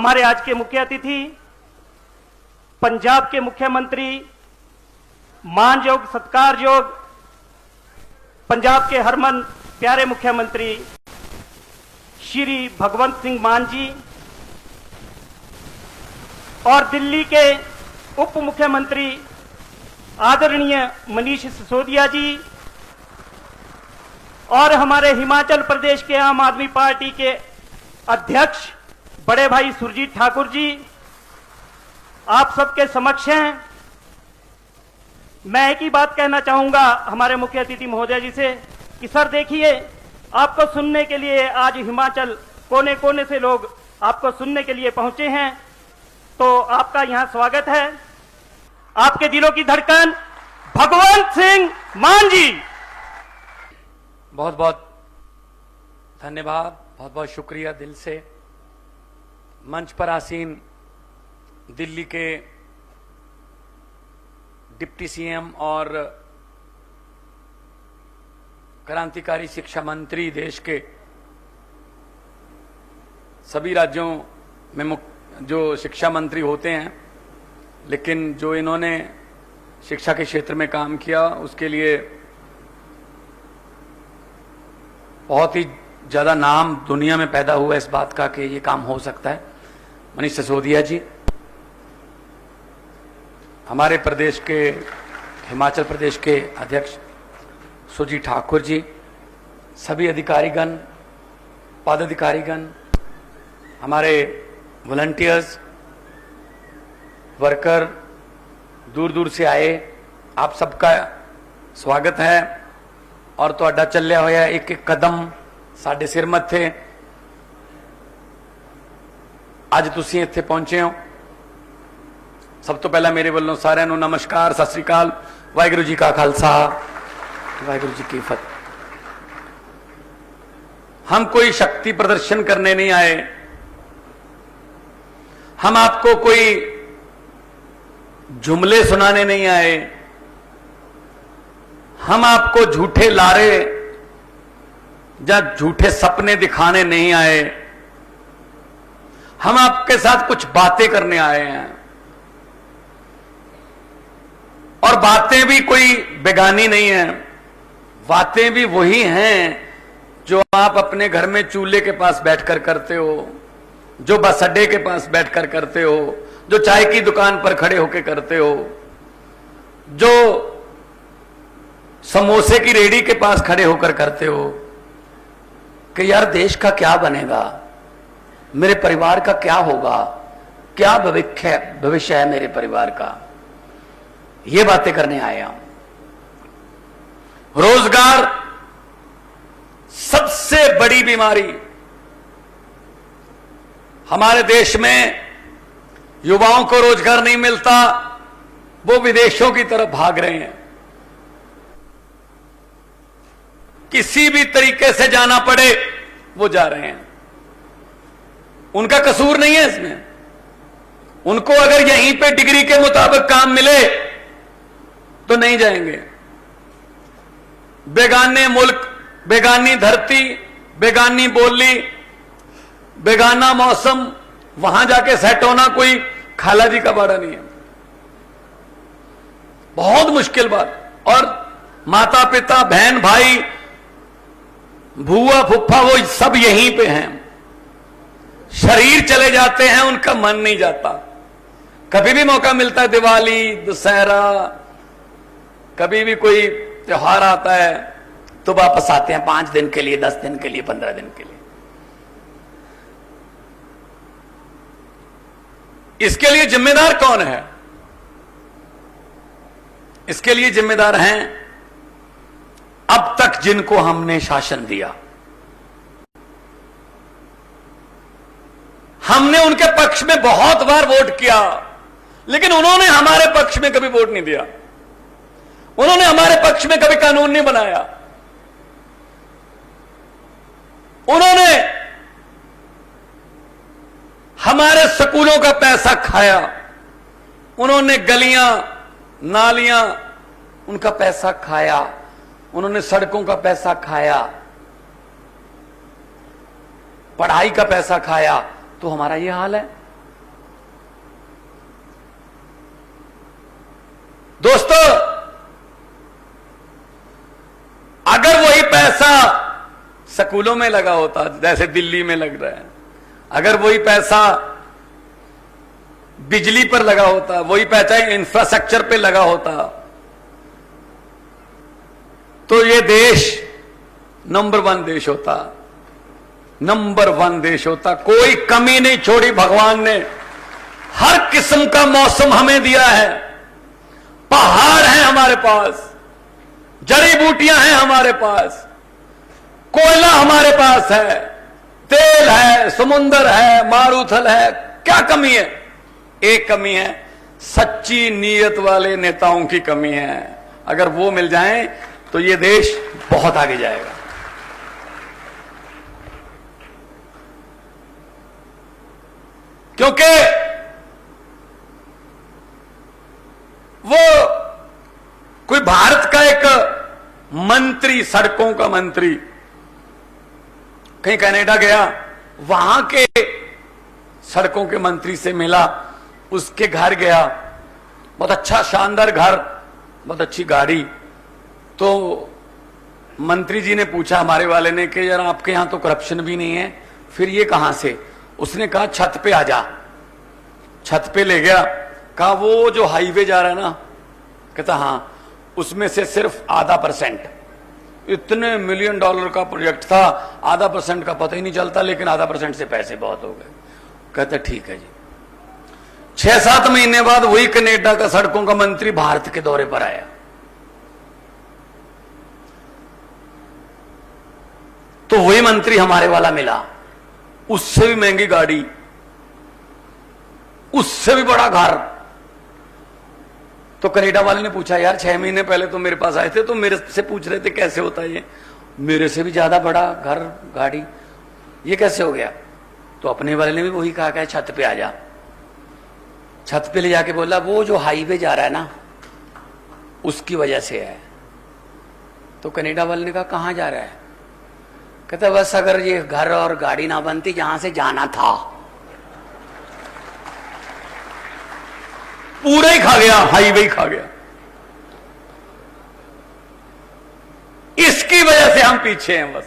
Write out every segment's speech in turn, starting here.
हमारे आज के मुख्य अतिथि पंजाब के मुख्यमंत्री, मानयोग सत्कारयोग पंजाब के हरमन प्यारे मुख्यमंत्री श्री भगवंत सिंह मान जी और दिल्ली के उप मुख्यमंत्री आदरणीय मनीष सिसोदिया जी और हमारे हिमाचल प्रदेश के आम आदमी पार्टी के अध्यक्ष बड़े भाई सुरजीत ठाकुर जी, आप सबके समक्ष हैं। मैं एक ही बात कहना चाहूंगा हमारे मुख्य अतिथि महोदय जी से कि सर देखिए, आपको सुनने के लिए आज हिमाचल कोने कोने से लोग आपको सुनने के लिए पहुंचे हैं, तो आपका यहां स्वागत है। आपके दिलों की धड़कन भगवंत सिंह मान जी। बहुत बहुत धन्यवाद, बहुत बहुत शुक्रिया दिल से। मंच पर आसीन दिल्ली के डिप्टी सीएम और क्रांतिकारी शिक्षा मंत्री, देश के सभी राज्यों में जो शिक्षा मंत्री होते हैं, लेकिन जो इन्होंने शिक्षा के क्षेत्र में काम किया उसके लिए बहुत ही ज्यादा नाम दुनिया में पैदा हुआ इस बात का कि ये काम हो सकता है। मनीष सिसोदिया जी, हमारे प्रदेश के, हिमाचल प्रदेश के अध्यक्ष सुरजीत ठाकुर जी, सभी अधिकारीगण, पदाधिकारीगण, हमारे वॉलंटियर्स, वर्कर, दूर दूर से आए, आप सबका स्वागत है। और तुहाडा ਚੱਲਿਆ ਹੋਇਆ एक एक कदम ਸਾਡੇ ਸਿਰ ਮੱਥੇ ਅੱਜ ਤੁਸੀਂ ਇੱਥੇ ਪਹੁੰਚੇ ਹੋ। ਸਭ ਤੋਂ ਪਹਿਲਾਂ ਮੇਰੇ ਵੱਲੋਂ ਸਾਰਿਆਂ ਨੂੰ ਨਮਸਕਾਰ, ਸਤਿ ਸ੍ਰੀ ਅਕਾਲ, ਵਾਹਿਗੁਰੂ ਜੀ ਕਾ ਖਾਲਸਾ, वाहिगुरु जी की फतेह। हम कोई शक्ति प्रदर्शन करने नहीं आए, हम आपको कोई जुमले सुनाने नहीं आए, हम आपको झूठे लारे या झूठे सपने दिखाने नहीं आए, हम आपके साथ कुछ बातें करने आए हैं। और बातें भी कोई बेगानी नहीं है, बातें भी वही हैं जो आप अपने घर में चूल्हे के पास बैठकर करते हो, जो बस अड्डे के पास बैठकर करते हो, जो चाय की दुकान पर खड़े होकर करते हो, जो समोसे की रेहड़ी के पास खड़े होकर करते हो कि यार देश का क्या बनेगा, मेरे परिवार का क्या होगा, क्या भविष्य है मेरे परिवार का, ये बातें करने आए हम। रोजगार सबसे बड़ी बीमारी हमारे देश में, युवाओं को रोजगार नहीं मिलता, वो विदेशों की तरफ भाग रहे हैं। किसी भी तरीके से जाना पड़े वो जा रहे हैं, उनका कसूर नहीं है इसमें। उनको अगर यहीं पे डिग्री के मुताबिक काम मिले तो नहीं जाएंगे। बेगाने मुल्क, बेगानी धरती, बेगानी बोली, बेगाना मौसम, वहां जाके सेट होना कोई खाला जी का बाड़ा नहीं है, बहुत मुश्किल बात। और माता पिता, बहन भाई, भूआ फुफ्फा, वो सब यहीं पे हैं। शरीर चले जाते हैं, उनका मन नहीं जाता। कभी भी मौका मिलता है, दिवाली, दशहरा, कभी भी कोई त्योहार आता है तो वापस आते हैं 5 दिन के लिए, 10 दिन के लिए, 15 दिन के लिए। इसके लिए जिम्मेदार कौन है? इसके लिए जिम्मेदार हैं अब तक जिनको हमने शासन दिया। हमने उनके पक्ष में बहुत बार वोट किया, लेकिन उन्होंने हमारे पक्ष में कभी वोट नहीं दिया, उन्होंने हमारे पक्ष में कभी कानून नहीं बनाया, उन्होंने हमारे स्कूलों का पैसा खाया, उन्होंने गलियां नालियां उनका पैसा खाया, उन्होंने सड़कों का पैसा खाया, पढ़ाई का पैसा खाया। तो हमारा ये हाल है। दोस्तों, अगर वही पैसा स्कूलों में लगा होता जैसे दिल्ली में लग रहा है, अगर वही पैसा बिजली पर लगा होता, वही पैसा इंफ्रास्ट्रक्चर पे लगा होता, तो ये देश नंबर 1 देश होता, नंबर 1 देश होता। कोई कमी नहीं छोड़ी भगवान ने, हर किस्म का मौसम हमें दिया है, पहाड़ हैं हमारे पास, जड़ी बूटियां हैं हमारे पास, कोयला हमारे पास है, तेल है, समुंदर है, मारूथल है। क्या कमी है? एक कमी है, सच्ची नीयत वाले नेताओं की कमी है। अगर वो मिल जाएं तो ये देश बहुत आगे जाएगा। क्योंकि वो कोई भारत का एक मंत्री, सड़कों का मंत्री कहीं कनाडा गया, वहां के सड़कों के मंत्री से मिला, उसके घर गया, बहुत अच्छा शानदार घर, बहुत अच्छी गाड़ी। तो मंत्री जी ने पूछा हमारे वाले ने कि यार आपके यहां तो करप्शन भी नहीं है, फिर ये कहां से? उसने कहा छत पे आ जा। छत पे ले गया, कहा वो जो हाईवे जा रहा है ना, कहता हां, उसमें से सिर्फ ½ इतने $1 मिलियन का प्रोजेक्ट था, ½ का पता ही नहीं चलता, लेकिन ½ से पैसे बहुत हो गए। कहते ठीक है जी। 6-7 महीने बाद वही कनाडा का सड़कों का मंत्री भारत के दौरे पर आया। तो वही मंत्री हमारे वाला मिला, उससे भी महंगी गाड़ी, उससे भी बड़ा घर। तो कनाडा वाले ने पूछा यार 6 महीने पहले तो मेरे पास आए थे, तो मेरे से पूछ रहे थे कैसे होता है ये, मेरे से भी ज्यादा बड़ा घर गाड़ी, ये कैसे हो गया? तो अपने वाले ने भी वही कहा कि छत पे आ जा। छत पे ले जाके बोला वो जो हाईवे जा रहा है ना, उसकी वजह से है। तो कनाडा वाले ने कहा कहां जा रहा है? कहता बस अगर ये घर और गाड़ी ना बनती, जहां से जाना था पूरा ही खा गया, हाईवे ही खा गया। इसकी वजह से हम पीछे हैं बस।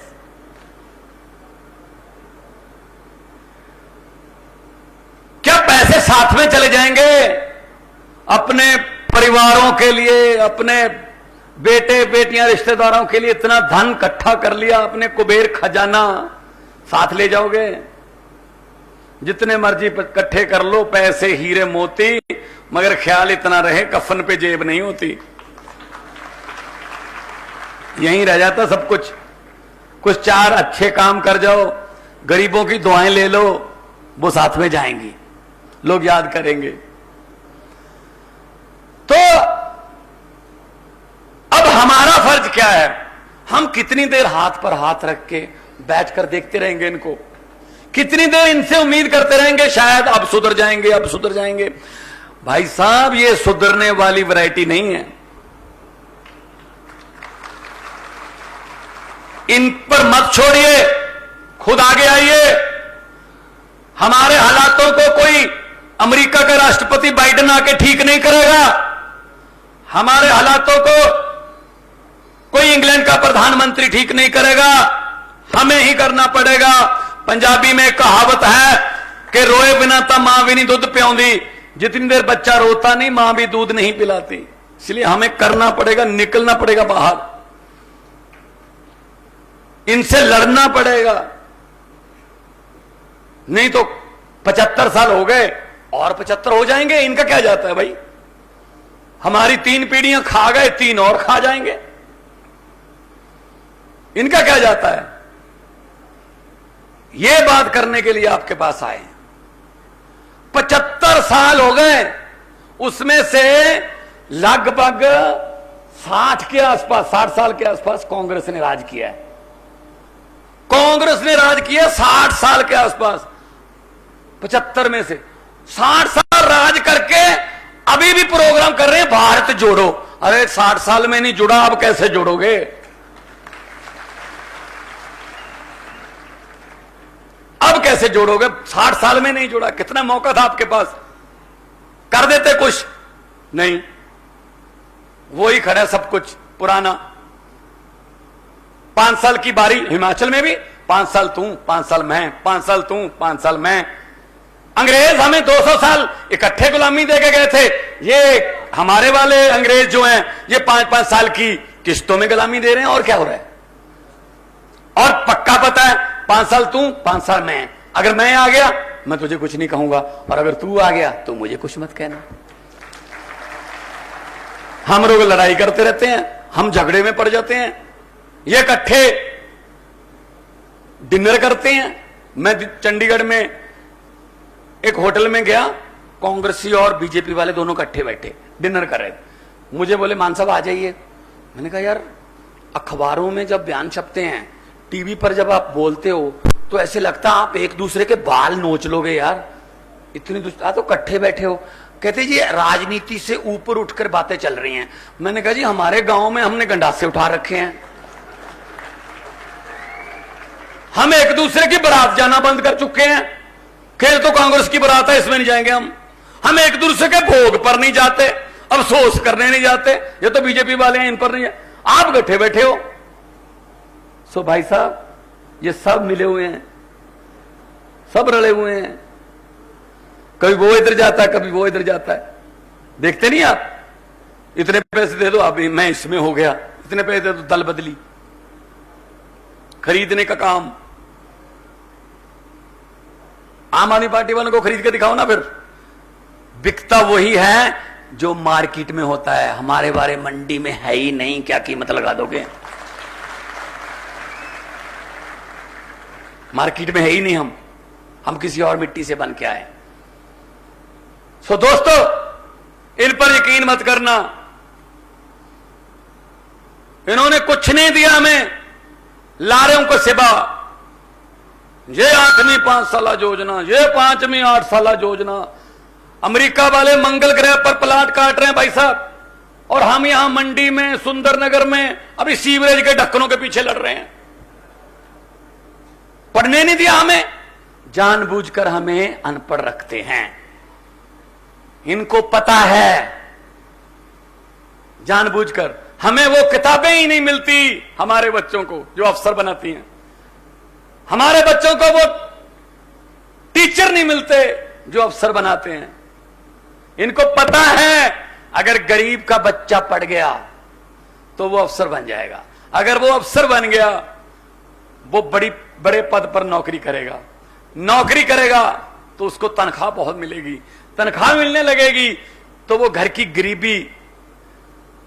क्या पैसे साथ में चले जाएंगे? अपने परिवारों के लिए, अपने बेटे बेटियां रिश्तेदारों के लिए इतना धन इकट्ठा कर लिया, अपने कुबेर खजाना साथ ले जाओगे? जितने मर्जी इकट्ठे कर लो पैसे, हीरे मोती, मगर ख्याल इतना रहे कफन पे जेब नहीं होती, यहीं रह जाता सब कुछ। कुछ 4 अच्छे काम कर जाओ, गरीबों की दुआएं ले लो, वो साथ में जाएंगी, लोग याद करेंगे। तो अब हमारा फर्ज क्या है? हम कितनी देर हाथ पर हाथ रख के बैठकर देखते रहेंगे इनको? कितनी देर इनसे उम्मीद करते रहेंगे शायद अब सुधर जाएंगे, अब सुधर जाएंगे? भाई साहब, ये सुधरने वाली वैरायटी नहीं है। इन पर मत छोड़िए, खुद आगे आइए। हमारे हालातों को कोई अमेरिका का राष्ट्रपति बाइडेन आके ठीक नहीं करेगा। हमारे हालातों को कोई इंग्लैंड का प्रधानमंत्री ठीक नहीं करेगा, हमें ही करना पड़ेगा। पंजाबी में कहावत है कि रोए बिना तो मां भी नहीं दूध पिलाती, जितनी देर बच्चा रोता नहीं मां भी दूध नहीं पिलाती। इसलिए हमें करना पड़ेगा, निकलना पड़ेगा बाहर, इनसे लड़ना पड़ेगा। नहीं तो 75 साल हो गए और 75 हो जाएंगे, इनका क्या जाता है भाई? हमारी 3 पीढ़ियां खा गए, 3 और खा जाएंगे, इनका क्या जाता है? यह बात करने के लिए आपके पास आए। 75 साल हो गए, उसमें से लगभग 60 के आसपास, 60 साल के आसपास कांग्रेस ने राज किया है। कांग्रेस ने राज किया 60 साल के आसपास। 75 में से 60 साल राज करके अभी भी प्रोग्राम कर रहे हैं भारत जोड़ो। अरे 60 साल में नहीं जुड़ा, अब कैसे जोड़ोगे? अब कैसे जोड़ोगे? 60 साल में नहीं जुड़ा, कितना मौका था आपके पास, कर देते कुछ नहीं। वही खड़ा है सब कुछ पुराना। 5 साल की बारी हिमाचल में भी, 5 साल तू 5 साल मैं, 5 साल तू 5 साल मैं। अंग्रेज हमें 200 साल इकट्ठे गुलामी देके गए थे, ये हमारे वाले अंग्रेज जो हैं ये 5-5 साल की किस्तों में गुलामी दे रहे हैं। और क्या हो रहा है? और पक्का पता है 5 साल तू 5 साल मैं। अगर मैं आ गया मैं तुझे कुछ नहीं कहूंगा, और अगर तू आ गया तो मुझे कुछ मत कहना। हम लोग लड़ाई करते रहते हैं, हम झगड़े में पड़ जाते हैं, ये इकट्ठे डिनर करते हैं। मैं चंडीगढ़ में एक होटल में गया, कांग्रेसी और बीजेपी वाले दोनों इकट्ठे बैठे डिनर कर रहे थे। मुझे बोले मान साहब आ जाइए। मैंने कहा यार अखबारों में जब बयान छपते हैं, टीवी पर जब आप बोलते हो तो ऐसे लगता है आप एक दूसरे के बाल नोच लोगे यार, इतनी दुष्टा तो इकट्ठे बैठे हो। कहते जी राजनीति से ऊपर उठकर बातें चल रही हैं। मैंने कहा जी हमारे गांव में हमने गंडासे उठा रखे हैं, हम एक दूसरे की बारात जाना बंद कर चुके हैं। खेल तो कांग्रेस की बारात है, इसमें नहीं जाएंगे हम एक दूसरे के भोग पर नहीं जाते, अफसोस करने नहीं जाते। ये तो बीजेपी वाले हैं, इन पर नहीं, आप इकट्ठे बैठे हो। सो भाई साहब ये सब मिले हुए हैं, सब रले हुए हैं। कभी वो इधर जाता है, कभी वो इधर जाता है। देखते नहीं आप, इतने पैसे दे दो अभी मैं इसमें हो गया, इतने पैसे दे दो दल बदली, खरीदने का काम। आम आदमी पार्टी वालों को खरीद के दिखाओ ना, फिर बिकता वही है जो मार्केट में होता है। हमारे बारे मंडी में है ही नहीं, क्या कीमत लगा दोगे? मार्केट में है ही नहीं, हम किसी और मिट्टी से बन के आए। सो दोस्तों इन पर यकीन मत करना, इन्होंने कुछ नहीं दिया हमें, लारों को सिवा ये 8वीं 5 साल योजना, ये 5वीं 8 साल योजना। अमेरिका वाले मंगल ग्रह पर प्लाट काट रहे हैं भाई साहब, और हम यहां मंडी में सुंदरनगर में अभी सीवरेज के ढक्कनों के पीछे लड़ रहे हैं। पढ़ने नहीं दिया हमें, जानबूझकर हमें अनपढ़ रखते हैं। इनको पता है जानबूझकर हमें वो किताबें ही नहीं मिलती हमारे बच्चों को जो अफसर बनाती हैं, हमारे बच्चों को वो टीचर नहीं मिलते जो अफसर बनाते हैं। इनको पता है अगर गरीब का बच्चा पढ़ गया तो वो अफसर बन जाएगा, अगर वो अफसर बन गया वो बड़े पद पर नौकरी करेगा तो उसको तनख्वाह बहुत मिलेगी, तनख्वाह मिलने लगेगी तो वो घर की गरीबी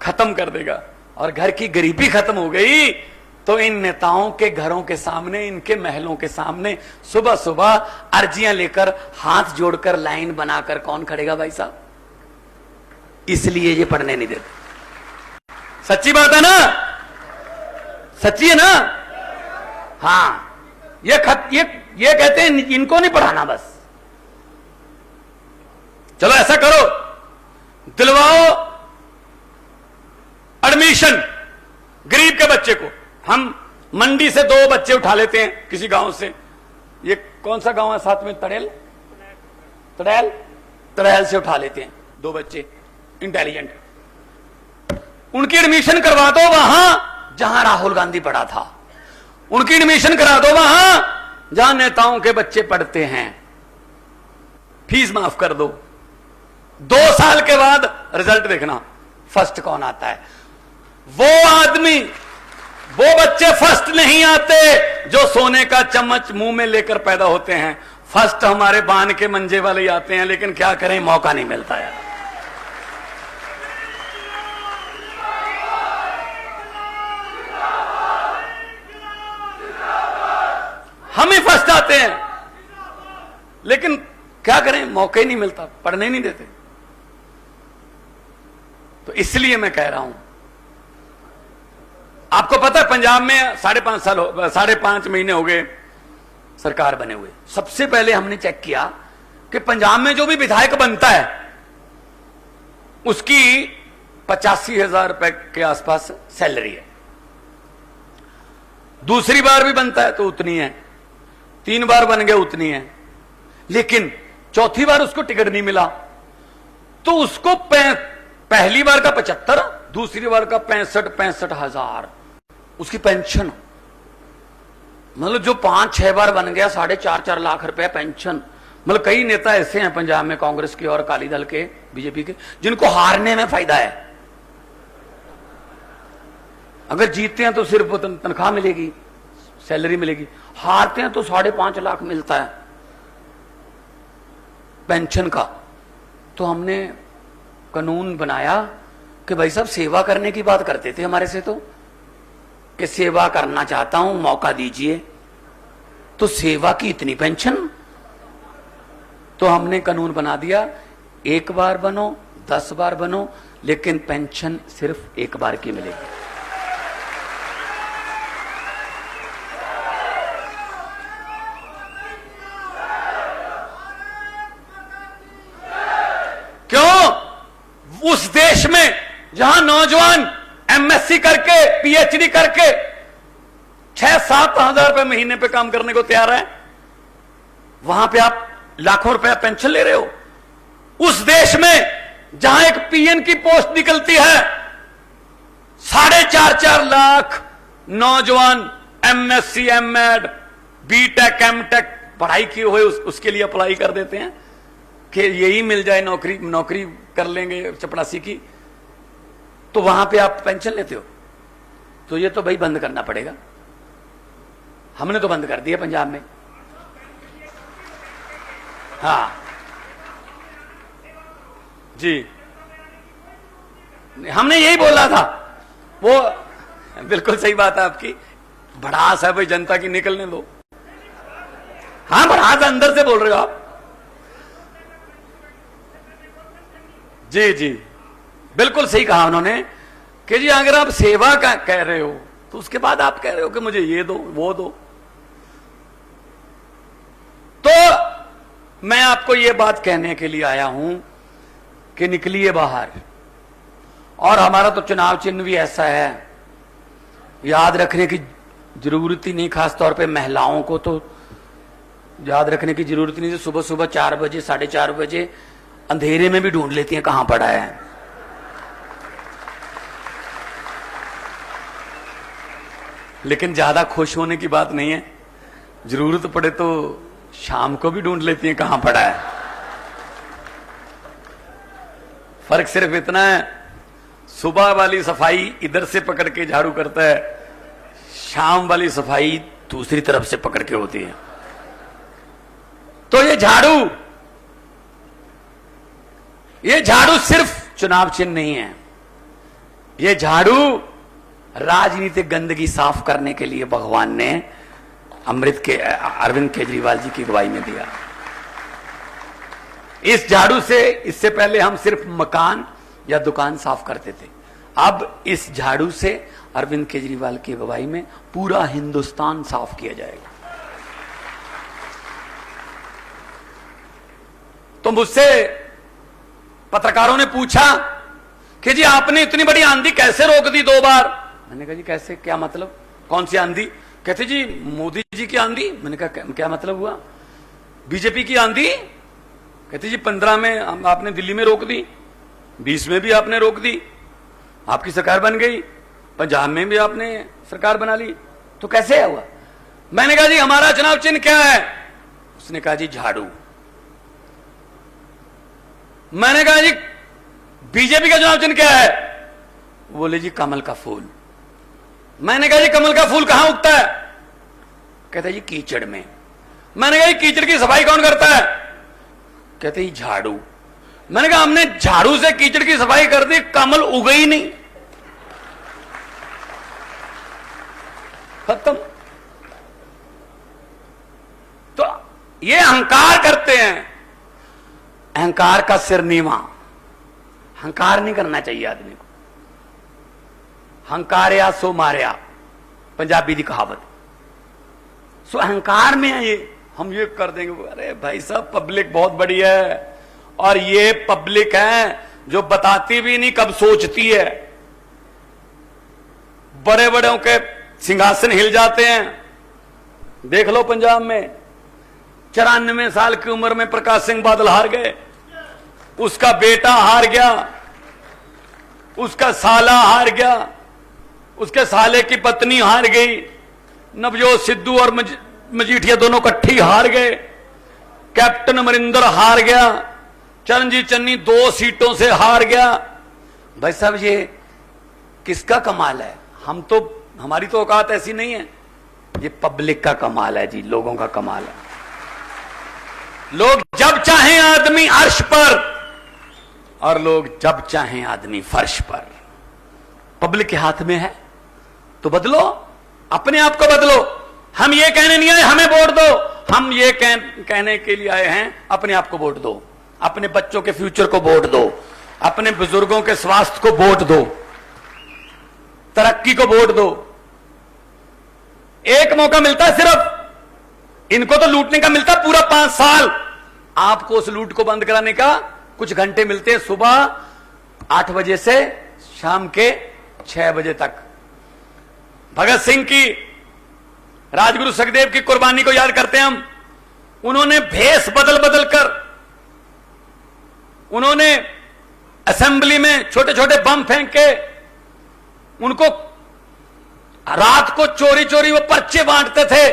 खत्म कर देगा, और घर की गरीबी खत्म हो गई तो इन नेताओं के घरों के सामने, इनके महलों के सामने सुबह सुबह अर्जियां लेकर हाथ जोड़कर लाइन बनाकर कौन खड़ेगा भाई साहब? इसलिए ये पढ़ने नहीं देते। सच्ची बात है ना, सच्ची है ना? हाँ, ये कहते हैं इनको नहीं पढ़ाना, बस चलो ऐसा करो, दिलवाओ एडमिशन गरीब के बच्चे को। हम मंडी से 2 बच्चे उठा लेते हैं किसी गांव से, ये कौन सा गांव है साथ में, तड़ैल से उठा लेते हैं 2 बच्चे इंटेलिजेंट, उनकी एडमिशन करवा दो वहां जहां राहुल गांधी पढ़ा था, उनकी एडमिशन करा दो वहां जहां नेताओं के बच्चे पढ़ते हैं, फीस माफ कर दो। 2 साल के बाद रिजल्ट देखना फर्स्ट कौन आता है। वो आदमी, वो बच्चे फर्स्ट नहीं आते जो सोने का चम्मच मुंह में लेकर पैदा होते हैं, फर्स्ट हमारे बान के मंजे वाले आते हैं, लेकिन क्या करें मौका नहीं मिलता यार। हम ही फर्स्ट आते हैं, लेकिन क्या करें मौका ही नहीं मिलता, पढ़ने नहीं देते। तो इसलिए मैं कह रहा हूं, आपको पता है पंजाब में 5.5 महीने हो गए सरकार बने हुए। सबसे पहले हमने चेक किया कि पंजाब में जो भी विधायक बनता है उसकी 85,000 रुपए के आसपास सैलरी है। दूसरी बार भी बनता है तो उतनी है, 3 बार बन गए उतनी है, लेकिन चौथी बार उसको टिकट नहीं मिला तो उसको पहली बार का 75 दूसरी बार का 65,000 उसकी पेंशन। मतलब जो 5-6 बार बन गया 4.5 लाख रुपए पेंशन। मतलब कई नेता ऐसे हैं पंजाब में कांग्रेस के और अकाली दल के, बीजेपी के, जिनको हारने में फायदा है। अगर जीतते हैं तो सिर्फ तनख्वाह मिलेगी, सैलरी मिलेगी, हारते हैं तो 5.5 लाख मिलता है पेंशन का। तो हमने कानून बनाया कि भाई साहब सेवा करने की बात करते थे हमारे से, तो कि सेवा करना चाहता हूं मौका दीजिए, तो सेवा की इतनी पेंशन। तो हमने कानून बना दिया, 1 बार बनो 10 बार बनो, लेकिन पेंशन सिर्फ 1 बार की मिलेगी। क्यों? उस देश में जहां नौजवान एमएससी करके पीएचडी करके 6-7 हजार रुपए महीने पे काम करने को तैयार है, वहां पे आप लाखों रुपया पेंशन ले रहे हो। उस देश में जहां एक पीएन की पोस्ट निकलती है, 4.5 लाख नौजवान एमएससी, एमएड, बीटेक, एमटेक पढ़ाई किए हुए उसके लिए अप्लाई कर देते हैं कि यही मिल जाए नौकरी कर लेंगे चपरासी की, तो वहां पे आप पेंशन लेते हो। तो ये तो भाई बंद करना पड़ेगा। हमने तो बंद कर दिया पंजाब में। हाँ जी, हमने यही बोला था। वो बिल्कुल सही बात है आपकी, भड़ास है भाई जनता की, निकलने दो। हाँ भड़ास अंदर से बोल रहे हो आप। जी जी बिल्कुल सही कहा उन्होंने कि जी अगर आप सेवा का कह रहे हो तो उसके बाद आप कह रहे हो कि मुझे ये दो वो दो। तो मैं आपको ये बात कहने के लिए आया हूं कि निकलिए बाहर। और हमारा तो चुनाव चिन्ह भी ऐसा है, याद रखने की जरूरत ही नहीं, खासतौर पे महिलाओं को तो याद रखने की जरूरत नहीं। सुबह सुबह 4 बजे 4:30 बजे अंधेरे में भी ढूंढ लेती हैं कहां पड़ा है। लेकिन ज्यादा खुश होने की बात नहीं है, जरूरत पड़े तो शाम को भी ढूंढ लेती हैं कहां पड़ा है। फर्क सिर्फ इतना है, सुबह वाली सफाई इधर से पकड़ के झाड़ू करता है, शाम वाली सफाई दूसरी तरफ से पकड़ के होती है। तो ये झाड़ू सिर्फ चुनाव चिन्ह नहीं है, ये झाड़ू राजनीतिक गंदगी साफ करने के लिए भगवान ने अरविंद केजरीवाल जी की अगुवाई में दिया। इस झाड़ू से इससे पहले हम सिर्फ मकान या दुकान साफ करते थे, अब इस झाड़ू से अरविंद केजरीवाल की अगुवाई में पूरा हिंदुस्तान साफ किया जाएगा। तो मुझसे पत्रकारों ने पूछा कि जी आपने इतनी बड़ी आंधी कैसे रोक दी 2 बार। मैंने कहा जी कैसे, क्या मतलब, कौन सी आंधी? कहते जी मोदी जी की आंधी। मैंने कहा क्या मतलब हुआ? बीजेपी की आंधी? कहते जी 15 में आपने दिल्ली में रोक दी, 20 में भी आपने रोक दी, आपकी सरकार बन गई, पंजाब में भी आपने सरकार बना ली, तो कैसे हुआ? मैंने कहा जी हमारा चुनाव चिन्ह क्या है? उसने कहा जी झाड़ू। मैंने कहा जी बीजेपी का चुनाव चिन्ह क्या है? बोले जी कमल का फूल। मैंने कहा जी कमल का फूल कहां उगता है? कहते जी कीचड़ में। मैंने कहा कीचड़ की सफाई कौन करता है? कहते ही झाड़ू। मैंने कहा हमने झाड़ू से कीचड़ की सफाई कर दी, कमल उगे ही नहीं, खत्म। तो ये अहंकार करते हैं, अहंकार का सिर नीवा। अहंकार नहीं करना चाहिए आदमी को। हंकारिया सो मारिया, पंजाबी की कहावत। सो अहंकार में है ये, हम ये कर देंगे। अरे भाई साहब पब्लिक बहुत बड़ी है, और ये पब्लिक है जो बताती भी नहीं कब सोचती है। बड़े बड़ों के सिंहासन हिल जाते हैं। देख लो पंजाब में 94 साल की उम्र में प्रकाश सिंह बादल हार गए, उसका बेटा हार गया, उसका साला हार गया, उसके साले की पत्नी हार गई, नवजोत सिद्धू और मजीठिया दोनों इकट्ठी हार गए, कैप्टन अमरिंदर हार गया, चरणजीत चन्नी 2 सीटों से हार गया। भाई साहब ये किसका कमाल है? हमारी तो औकात ऐसी नहीं है, ये पब्लिक का कमाल है जी, लोगों का कमाल है। लोग जब चाहें आदमी अर्श पर और लोग जब चाहें आदमी फर्श पर। पब्लिक के हाथ में है, तो बदलो, अपने आप को बदलो। हम ये कहने नहीं आए हमें वोट दो, हम ये कहने के लिए आए हैं अपने आप को वोट दो, अपने बच्चों के फ्यूचर को वोट दो, अपने बुजुर्गों के स्वास्थ्य को वोट दो, तरक्की को वोट दो। एक मौका मिलता है सिर्फ, इनको तो लूटने का मिलता पूरा 5 साल, आपको उस लूट को बंद कराने का कुछ घंटे मिलते हैं, सुबह 8 बजे से शाम के 6 बजे तक। भगत सिंह की, राजगुरु सुखदेव की कुर्बानी को याद करते हैं हम। उन्होंने भेष बदल बदल कर, उन्होंने असेंबली में छोटे छोटे बम फेंक के, उनको रात को चोरी चोरी वो पर्चे बांटते थे,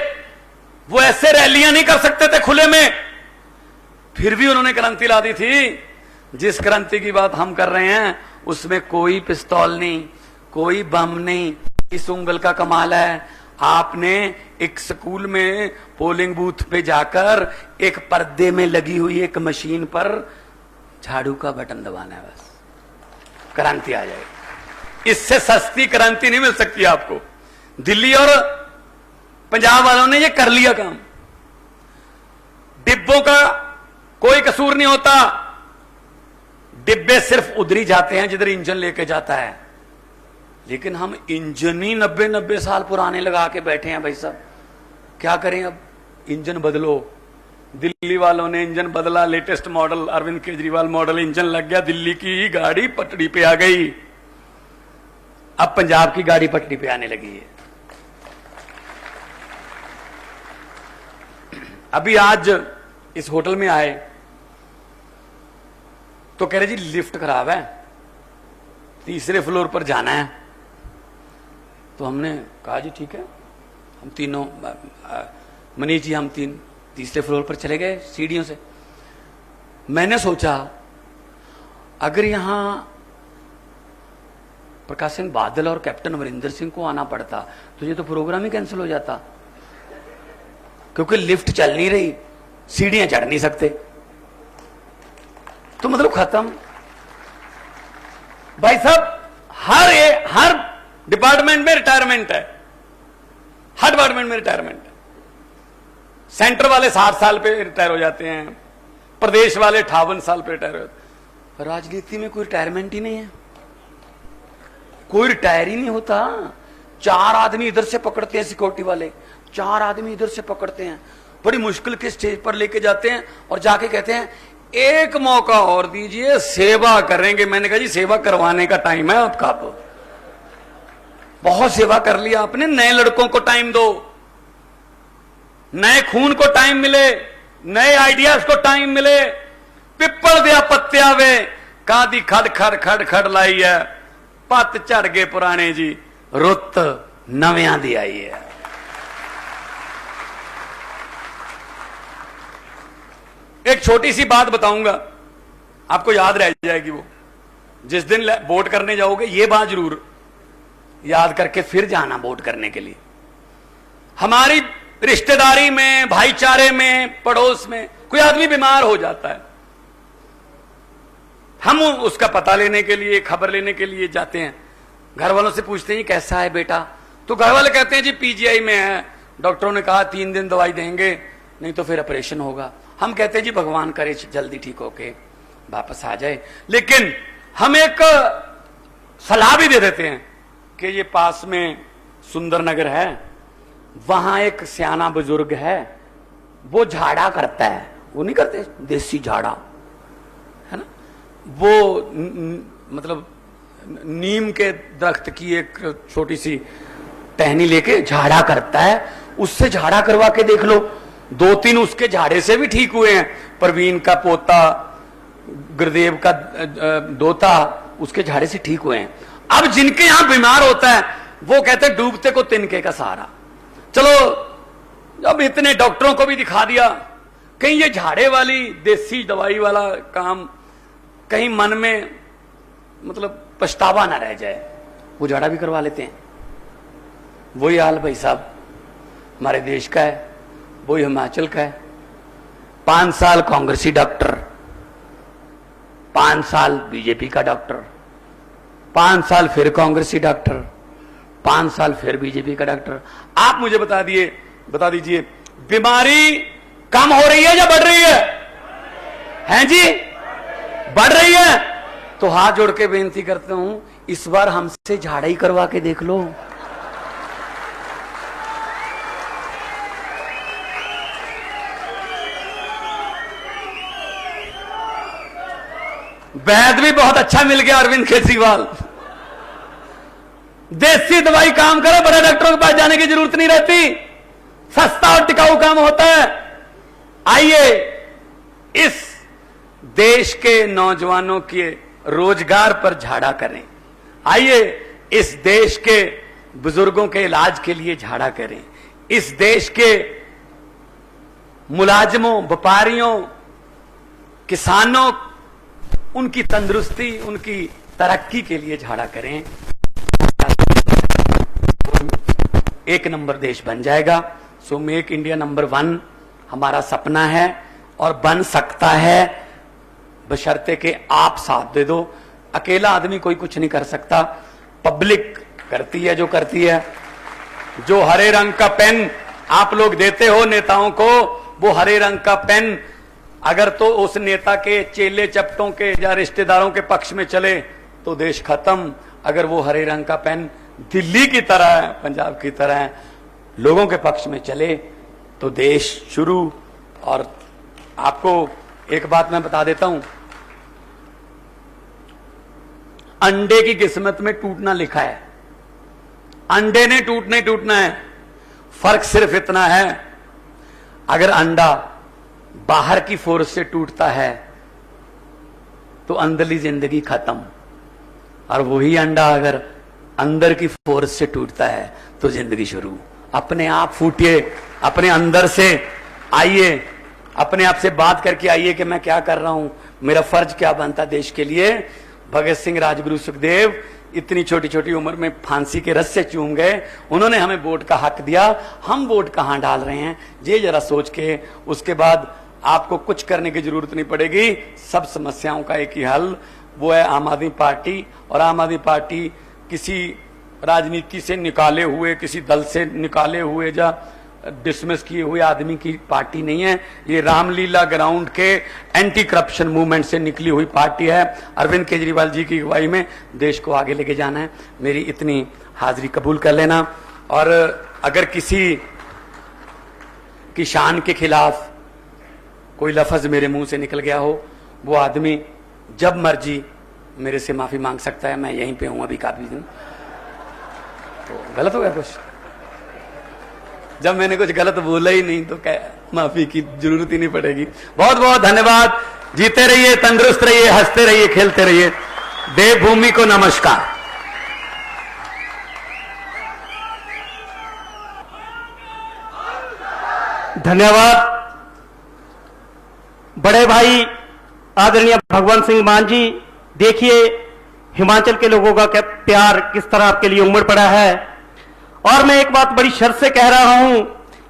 वो ऐसे रैलियां नहीं कर सकते थे खुले में, फिर भी उन्होंने क्रांति ला दी थी। जिस क्रांति की बात हम कर रहे हैं उसमें कोई पिस्तौल नहीं, कोई बम नहीं। इस उंगल का कमाल है, आपने एक स्कूल में पोलिंग बूथ पे जाकर एक पर्दे में लगी हुई एक मशीन पर झाड़ू का बटन दबाना है, बस क्रांति आ जाएगी। इससे सस्ती क्रांति नहीं मिल सकती आपको। दिल्ली और पंजाब वालों ने ये कर लिया काम। डिब्बों का कोई कसूर नहीं होता, डिब्बे सिर्फ उधर ही जाते हैं जिधर इंजन लेके जाता है, लेकिन हम इंजन ही 90 साल पुराने लगा के बैठे हैं। भाई साहब क्या करें, अब इंजन बदलो। दिल्ली वालों ने इंजन बदला, latest model Arvind Kejriwal model engine लग गया, दिल्ली की ही गाड़ी पटरी पे आ गई। अब पंजाब की गाड़ी पटरी पे आने लगी है। अभी आज इस होटल में आए तो कह रहे जी लिफ्ट खराब है, 3रे फ्लोर पर जाना है। तो हमने कहा जी ठीक है, हम तीनों, मनीष जी, हम 3रे फ्लोर पर चले गए सीढ़ियों से। मैंने सोचा अगर यहां प्रकाश सिंह बादल और कैप्टन अमरिंदर सिंह को आना पड़ता तो ये तो प्रोग्राम ही कैंसिल हो जाता, क्योंकि लिफ्ट चल नहीं रही, सीढ़ियां चढ़ नहीं सकते, तो मतलब खत्म। भाई साहब हर डिपार्टमेंट में रिटायरमेंट है, हर डिपार्टमेंट में रिटायरमेंट है। सेंटर वाले 60 साल पे रिटायर हो जाते हैं, प्रदेश वाले 58 साल पे रिटायर हो जाते हैं। राजनीति में कोई रिटायरमेंट ही नहीं है, कोई रिटायर ही नहीं होता। 4 आदमी इधर से पकड़ते हैं सिक्योरिटी वाले, 4 आदमी इधर से पकड़ते हैं, बड़ी मुश्किल के स्टेज पर लेके जाते हैं और जाके कहते हैं एक मौका और दीजिए, सेवा करेंगे। मैंने कहा जी सेवा करवाने का टाइम है आपका, आप बहुत सेवा कर लिया आपने, नए लड़कों को टाइम दो, नए खून को टाइम मिले, नए आइडियाज को टाइम मिले। पिप्पल दिया पत्तिया वे कादी खड़ खड़ खड़ खड़ लाई है, पत झड़ गए पुराने जी, रुत नव्या दी आई है। एक छोटी सी बात बताऊंगा, आपको याद रह जाएगी। वो जिस दिन वोट करने जाओगे ये बात जरूर याद करके फिर जाना वोट करने के लिए। हमारी रिश्तेदारी में, भाईचारे में, पड़ोस में कोई आदमी बीमार हो जाता है, हम उसका पता लेने के लिए, खबर लेने के लिए जाते हैं। घर वालों से पूछते हैं कैसा है बेटा, तो घर वाले कहते हैं जी पीजीआई में है, डॉक्टरों ने कहा 3 दिन दवाई देंगे, नहीं तो फिर ऑपरेशन होगा। हम कहते हैं जी भगवान करे जल्दी ठीक होके वापस आ जाए, लेकिन हम एक सलाह भी दे देते हैं कि ये पास में सुंदर नगर है, वहां एक सियाना बुजुर्ग है, वो झाड़ा करता है, वो नहीं करते देसी झाड़ा, है ना, वो मतलब नीम के दरख्त की एक छोटी सी टहनी लेके झाड़ा करता है, उससे झाड़ा करवा के देख लो। 2-3 उसके झाड़े से भी ठीक हुए हैं। प्रवीण का पोता, गुरुदेव का दोता, उसके झाड़े से ठीक हुए हैं। अब जिनके यहां बीमार होता है वो कहते हैं डूबते को तिनके का सहारा। चलो अब इतने डॉक्टरों को भी दिखा दिया, कहीं ये झाड़े वाली देसी दवाई वाला काम कहीं मन में मतलब पछतावा ना रह जाए, वो झाड़ा भी करवा लेते हैं। वही हाल भाई साहब हमारे देश का है, वही हिमाचल का है। 5 साल कांग्रेसी डॉक्टर, 5 साल बीजेपी का डॉक्टर, 5 साल फिर कांग्रेसी डॉक्टर, 5 साल फिर बीजेपी का डॉक्टर। आप मुझे बता दीजिए बीमारी कम हो रही है या बढ़ रही है? हैं जी? बढ़ रही है। तो हाथ जोड़ के बेनती करता हूं, इस बार हमसे झाड़ा ही करवा के देख लो। वैद्य भी बहुत अच्छा मिल गया अरविंद केजरीवाल। देसी दवाई काम करे, बड़े डॉक्टरों के पास जाने की जरूरत नहीं रहती, सस्ता और टिकाऊ काम होता है। आइए इस देश के नौजवानों के रोजगार पर झाड़ा करें, आइए इस देश के बुजुर्गों के इलाज के लिए झाड़ा करें, इस देश के मुलाजिमों, व्यापारियों, किसानों, उनकी तंदुरुस्ती, उनकी तरक्की के लिए झाड़ा करें। एक नंबर देश बन जाएगा। सो मेक इंडिया नंबर 1 हमारा सपना है और बन सकता है, बशर्ते के आप साथ दे दो। अकेला आदमी कोई कुछ नहीं कर सकता, पब्लिक करती है जो करती है। जो हरे रंग का पेन आप लोग देते हो नेताओं को, वो हरे रंग का पेन अगर तो उस नेता के चेले चपटों के या रिश्तेदारों के पक्ष में चले तो देश खत्म। अगर वो हरे रंग का पेन दिल्ली की तरह है, पंजाब की तरह है, लोगों के पक्ष में चले तो देश शुरू। और आपको एक बात मैं बता देता हूं, अंडे की किस्मत में टूटना लिखा है, अंडे ने टूटना है। फर्क सिर्फ इतना है, अगर अंडा बाहर की फोर्स से टूटता है तो अंदरली जिंदगी खत्म, और वही अंडा अगर अंदर की फोर्स से टूटता है तो जिंदगी शुरू। अपने आप फूटिए, अपने अंदर से आइए, अपने आप से बात करके आइए कि मैं क्या कर रहा हूं, मेरा फर्ज क्या बनता देश के लिए। भगत सिंह, राजगुरु, सुखदेव इतनी छोटी छोटी उम्र में फांसी के रस्से चूम गए, उन्होंने हमें वोट का हक दिया, हम वोट कहां डाल रहे हैं ये जरा सोच के उसके बाद आपको कुछ करने की जरूरत नहीं पड़ेगी। सब समस्याओं का एक ही हल, वो है आम आदमी पार्टी। और आम आदमी पार्टी किसी राजनीति से निकाले हुए, किसी दल से निकाले हुए या डिसमिस किए हुए आदमी की पार्टी नहीं है। ये रामलीला ग्राउंड के एंटी करप्शन मूवमेंट से निकली हुई पार्टी है। अरविंद केजरीवाल जी की अगुवाई में देश को आगे लेके जाना है। मेरी इतनी हाजिरी कबूल कर लेना। और अगर किसी की शान के खिलाफ कोई लफ्ज मेरे मुंह से निकल गया हो, वो आदमी जब मर्जी मेरे से माफी मांग सकता है। मैं यहीं पे हूं अभी काफी दिन। तो गलत हो गया कुछ, जब मैंने कुछ गलत बोला ही नहीं तो क्या माफी की जरूरत ही नहीं पड़ेगी। बहुत बहुत धन्यवाद। जीते रहिए, तंदुरुस्त रहिए, हंसते रहिए, खेलते रहिए। देवभूमि को नमस्कार। धन्यवाद बड़े भाई आदरणीय भगवंत सिंह मान जी। देखिए हिमाचल के लोगों का क्या प्यार किस तरह आपके लिए उमड़ पड़ा है। और मैं एक बात बड़ी शर्त से कह रहा हूं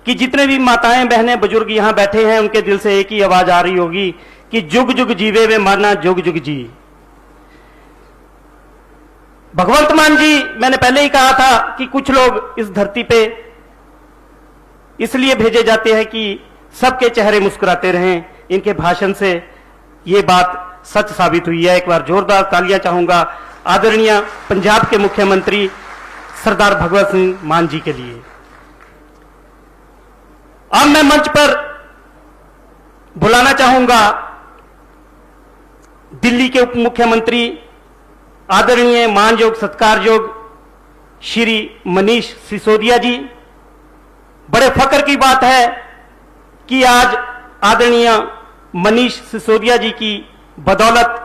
कि जितने भी माताएं, बहनें, बुजुर्ग यहां बैठे हैं, उनके दिल से एक ही आवाज आ रही होगी कि जुग जुग जीवे वे माना जुग जुग जी। भगवंत मान जी, मैंने पहले ही कहा था कि कुछ लोग इस धरती पे इसलिए भेजे जाते हैं कि सबके चेहरे मुस्कुराते रहें। इनके भाषण से ये बात सच साबित हुई है। एक बार जोरदार तालियां चाहूंगा आदरणीय पंजाब के मुख्यमंत्री सरदार भगवंत सिंह मान जी के लिए। अब मैं मंच पर बुलाना चाहूंगा दिल्ली के उप मुख्यमंत्री आदरणीय मानयोग सत्कारयोग श्री मनीष सिसोदिया जी। बड़े फख्र की बात है कि आज आदरणीय मनीष सिसोदिया जी की बदौलत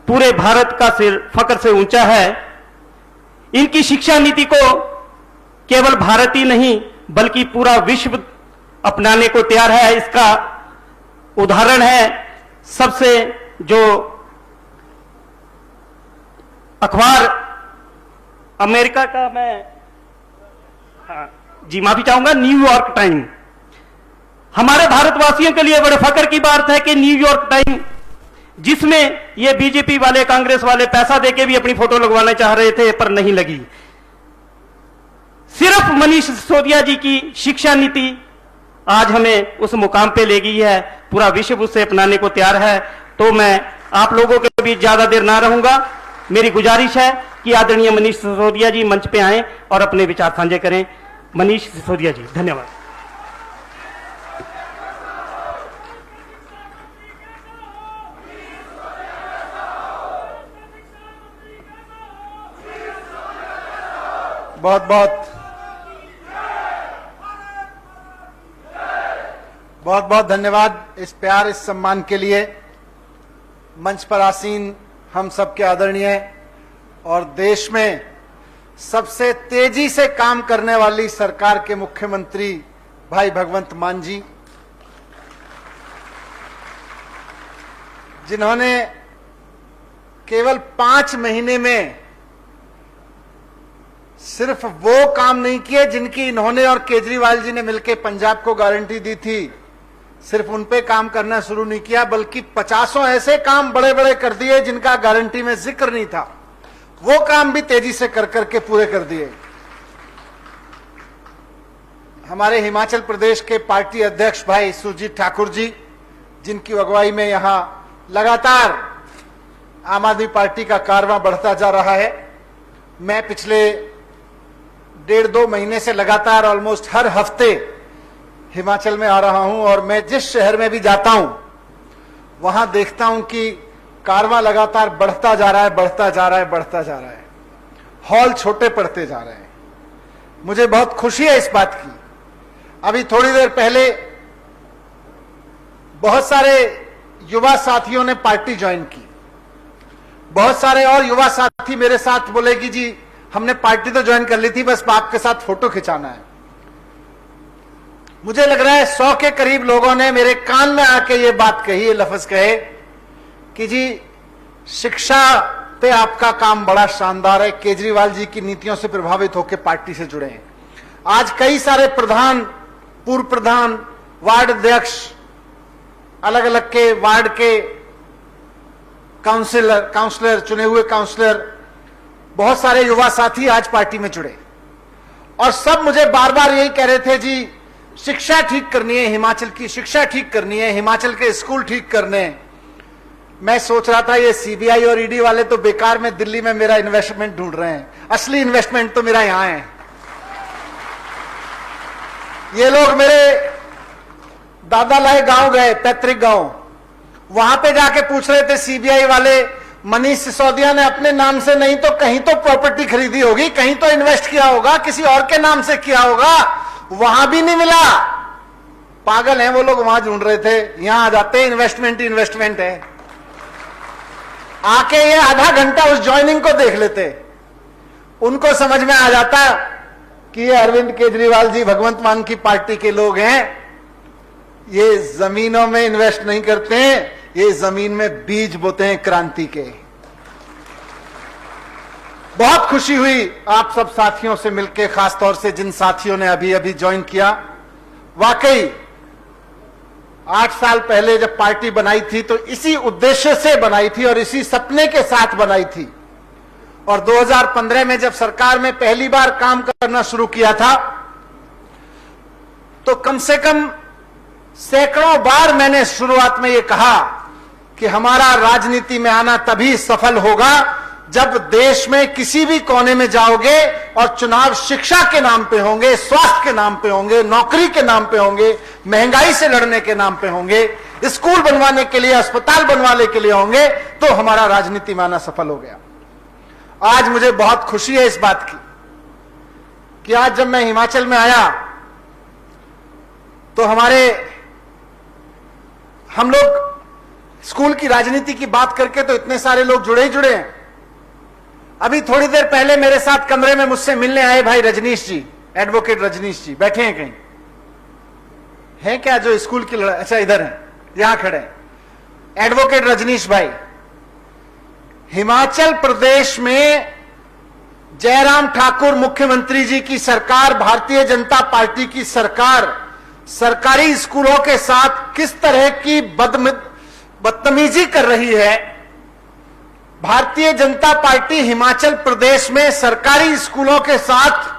पूरे भारत का सिर फक्र से ऊंचा है। इनकी शिक्षा नीति को केवल भारत ही नहीं बल्कि पूरा विश्व अपनाने को तैयार है। इसका उदाहरण है सबसे जो अखबार अमेरिका का, मैं जी माफी चाहूंगा, न्यूयॉर्क टाइम। हमारे भारतवासियों के लिए बड़े फक्र की बात है कि न्यूयॉर्क टाइम, जिसमें ये बीजेपी वाले कांग्रेस वाले पैसा देके भी अपनी फोटो लगवाना चाह रहे थे पर नहीं लगी, सिर्फ मनीष सिसोदिया जी की शिक्षा नीति आज हमें उस मुकाम पे ले गई है। पूरा विश्व उसे अपनाने को तैयार है। तो मैं आप लोगों के बीच ज्यादा देर ना रहूंगा। मेरी गुजारिश है कि आदरणीय मनीष सिसोदिया जी मंच पे आएं और अपने विचार साझे करें। मनीष सिसोदिया जी, धन्यवाद। बहुत बहुत धन्यवाद इस प्यार, इस सम्मान के लिए। मंच पर आसीन हम सबके आदरणीय और देश में सबसे तेजी से काम करने वाली सरकार के मुख्यमंत्री भाई भगवंत मान जी, जिन्होंने केवल 5 महीने में सिर्फ वो काम नहीं किए जिनकी इन्होंने और केजरीवाल जी ने मिलकर पंजाब को गारंटी दी थी, सिर्फ उन पे काम करना शुरू नहीं किया बल्कि 50 ऐसे काम बड़े बड़े कर दिए जिनका गारंटी में जिक्र नहीं था, वो काम भी तेजी से कर करके पूरे कर दिए। हमारे हिमाचल प्रदेश के पार्टी अध्यक्ष भाई सुरजीत ठाकुर जी, जिनकी अगुवाई में यहां लगातार आम आदमी पार्टी का कारवां बढ़ता जा रहा है। मैं पिछले 1.5-2 महीने से लगातार ऑलमोस्ट हर हफ्ते हिमाचल में आ रहा हूं और मैं जिस शहर में भी जाता हूं वहां देखता हूं कि कारवां लगातार बढ़ता जा रहा है, बढ़ता जा रहा है, बढ़ता जा रहा है। हॉल छोटे पड़ते जा रहे हैं। मुझे बहुत खुशी है इस बात की। अभी थोड़ी देर पहले बहुत सारे युवा साथियों ने पार्टी ज्वाइन की। बहुत सारे और युवा साथी मेरे साथ बोले कि जी हमने पार्टी तो ज्वाइन कर ली थी, बस आपके साथ फोटो खिंचाना है। मुझे लग रहा है 100 के करीब लोगों ने मेरे कान में आके ये बात कही, ये लफ्ज कहे कि जी शिक्षा पे आपका काम बड़ा शानदार है, केजरीवाल जी की नीतियों से प्रभावित होकर पार्टी से जुड़े हैं। आज कई सारे प्रधान, पूर्व प्रधान, वार्ड अध्यक्ष, अलग अलग के वार्ड के काउंसलर, चुने हुए काउंसलर, बहुत सारे युवा साथी आज पार्टी में जुड़े और सब मुझे बार बार यही कह रहे थे, जी शिक्षा ठीक करनी है, हिमाचल की शिक्षा ठीक करनी है, हिमाचल के स्कूल ठीक करने हैं। मैं सोच रहा था ये सीबीआई और ईडी वाले तो बेकार में दिल्ली में मेरा इन्वेस्टमेंट ढूंढ रहे हैं, असली इन्वेस्टमेंट तो मेरा यहां है। ये लोग मेरे दादा लाए गांव गए, पैतृक गांव, वहां पे जाके पूछ रहे थे सीबीआई वाले, मनीष सिसोदिया ने अपने नाम से नहीं तो कहीं तो प्रॉपर्टी खरीदी होगी, कहीं तो इन्वेस्ट किया होगा, किसी और के नाम से किया होगा, वहां भी नहीं मिला। पागल हैं वो लोग, वहां ढूंढ रहे थे, यहां आ जाते इन्वेस्टमेंट ही इन्वेस्टमेंट है। आके ये आधा घंटा उस ज्वाइनिंग को देख लेते, उनको समझ में आ जाता कि ये अरविंद केजरीवाल जी भगवंत मान की पार्टी के लोग हैं। ये जमीनों में इन्वेस्ट नहीं करते हैं, ये जमीन में बीज बोते हैं क्रांति के। बहुत खुशी हुई आप सब साथियों से मिलकर, खासतौर से जिन साथियों ने अभी अभी ज्वाइन किया। वाकई 8 साल पहले जब पार्टी बनाई थी तो इसी उद्देश्य से बनाई थी और इसी सपने के साथ बनाई थी। और 2015 में जब सरकार में पहली बार काम करना शुरू किया था तो कम से कम सैकड़ों बार मैंने शुरुआत में यह कहा कि हमारा राजनीति में आना तभी सफल होगा जब देश में किसी भी कोने में जाओगे और चुनाव शिक्षा के नाम पे होंगे, स्वास्थ्य के नाम पे होंगे, नौकरी के नाम पे होंगे, महंगाई से लड़ने के नाम पे होंगे, स्कूल बनवाने के लिए, अस्पताल बनवाने के लिए होंगे, तो हमारा राजनीति में आना सफल हो गया। आज मुझे बहुत खुशी है इस बात की कि आज जब मैं हिमाचल में आया तो हम लोग स्कूल की राजनीति की बात करके तो इतने सारे लोग जुड़े ही जुड़े हैं। अभी थोड़ी देर पहले मेरे साथ कमरे में मुझसे मिलने आए भाई रजनीश जी, एडवोकेट रजनीश जी, बैठे हैं कहीं? हैं क्या जो स्कूल की लड़ाई? अच्छा इधर हैं, यहां खड़े हैं एडवोकेट रजनीश भाई। हिमाचल प्रदेश में जयराम ठाकुर मुख्यमंत्री जी की सरकार, भारतीय जनता पार्टी की सरकार सरकारी स्कूलों के साथ किस तरह की बदतमीजी कर रही है। भारतीय जनता पार्टी हिमाचल प्रदेश में सरकारी स्कूलों के साथ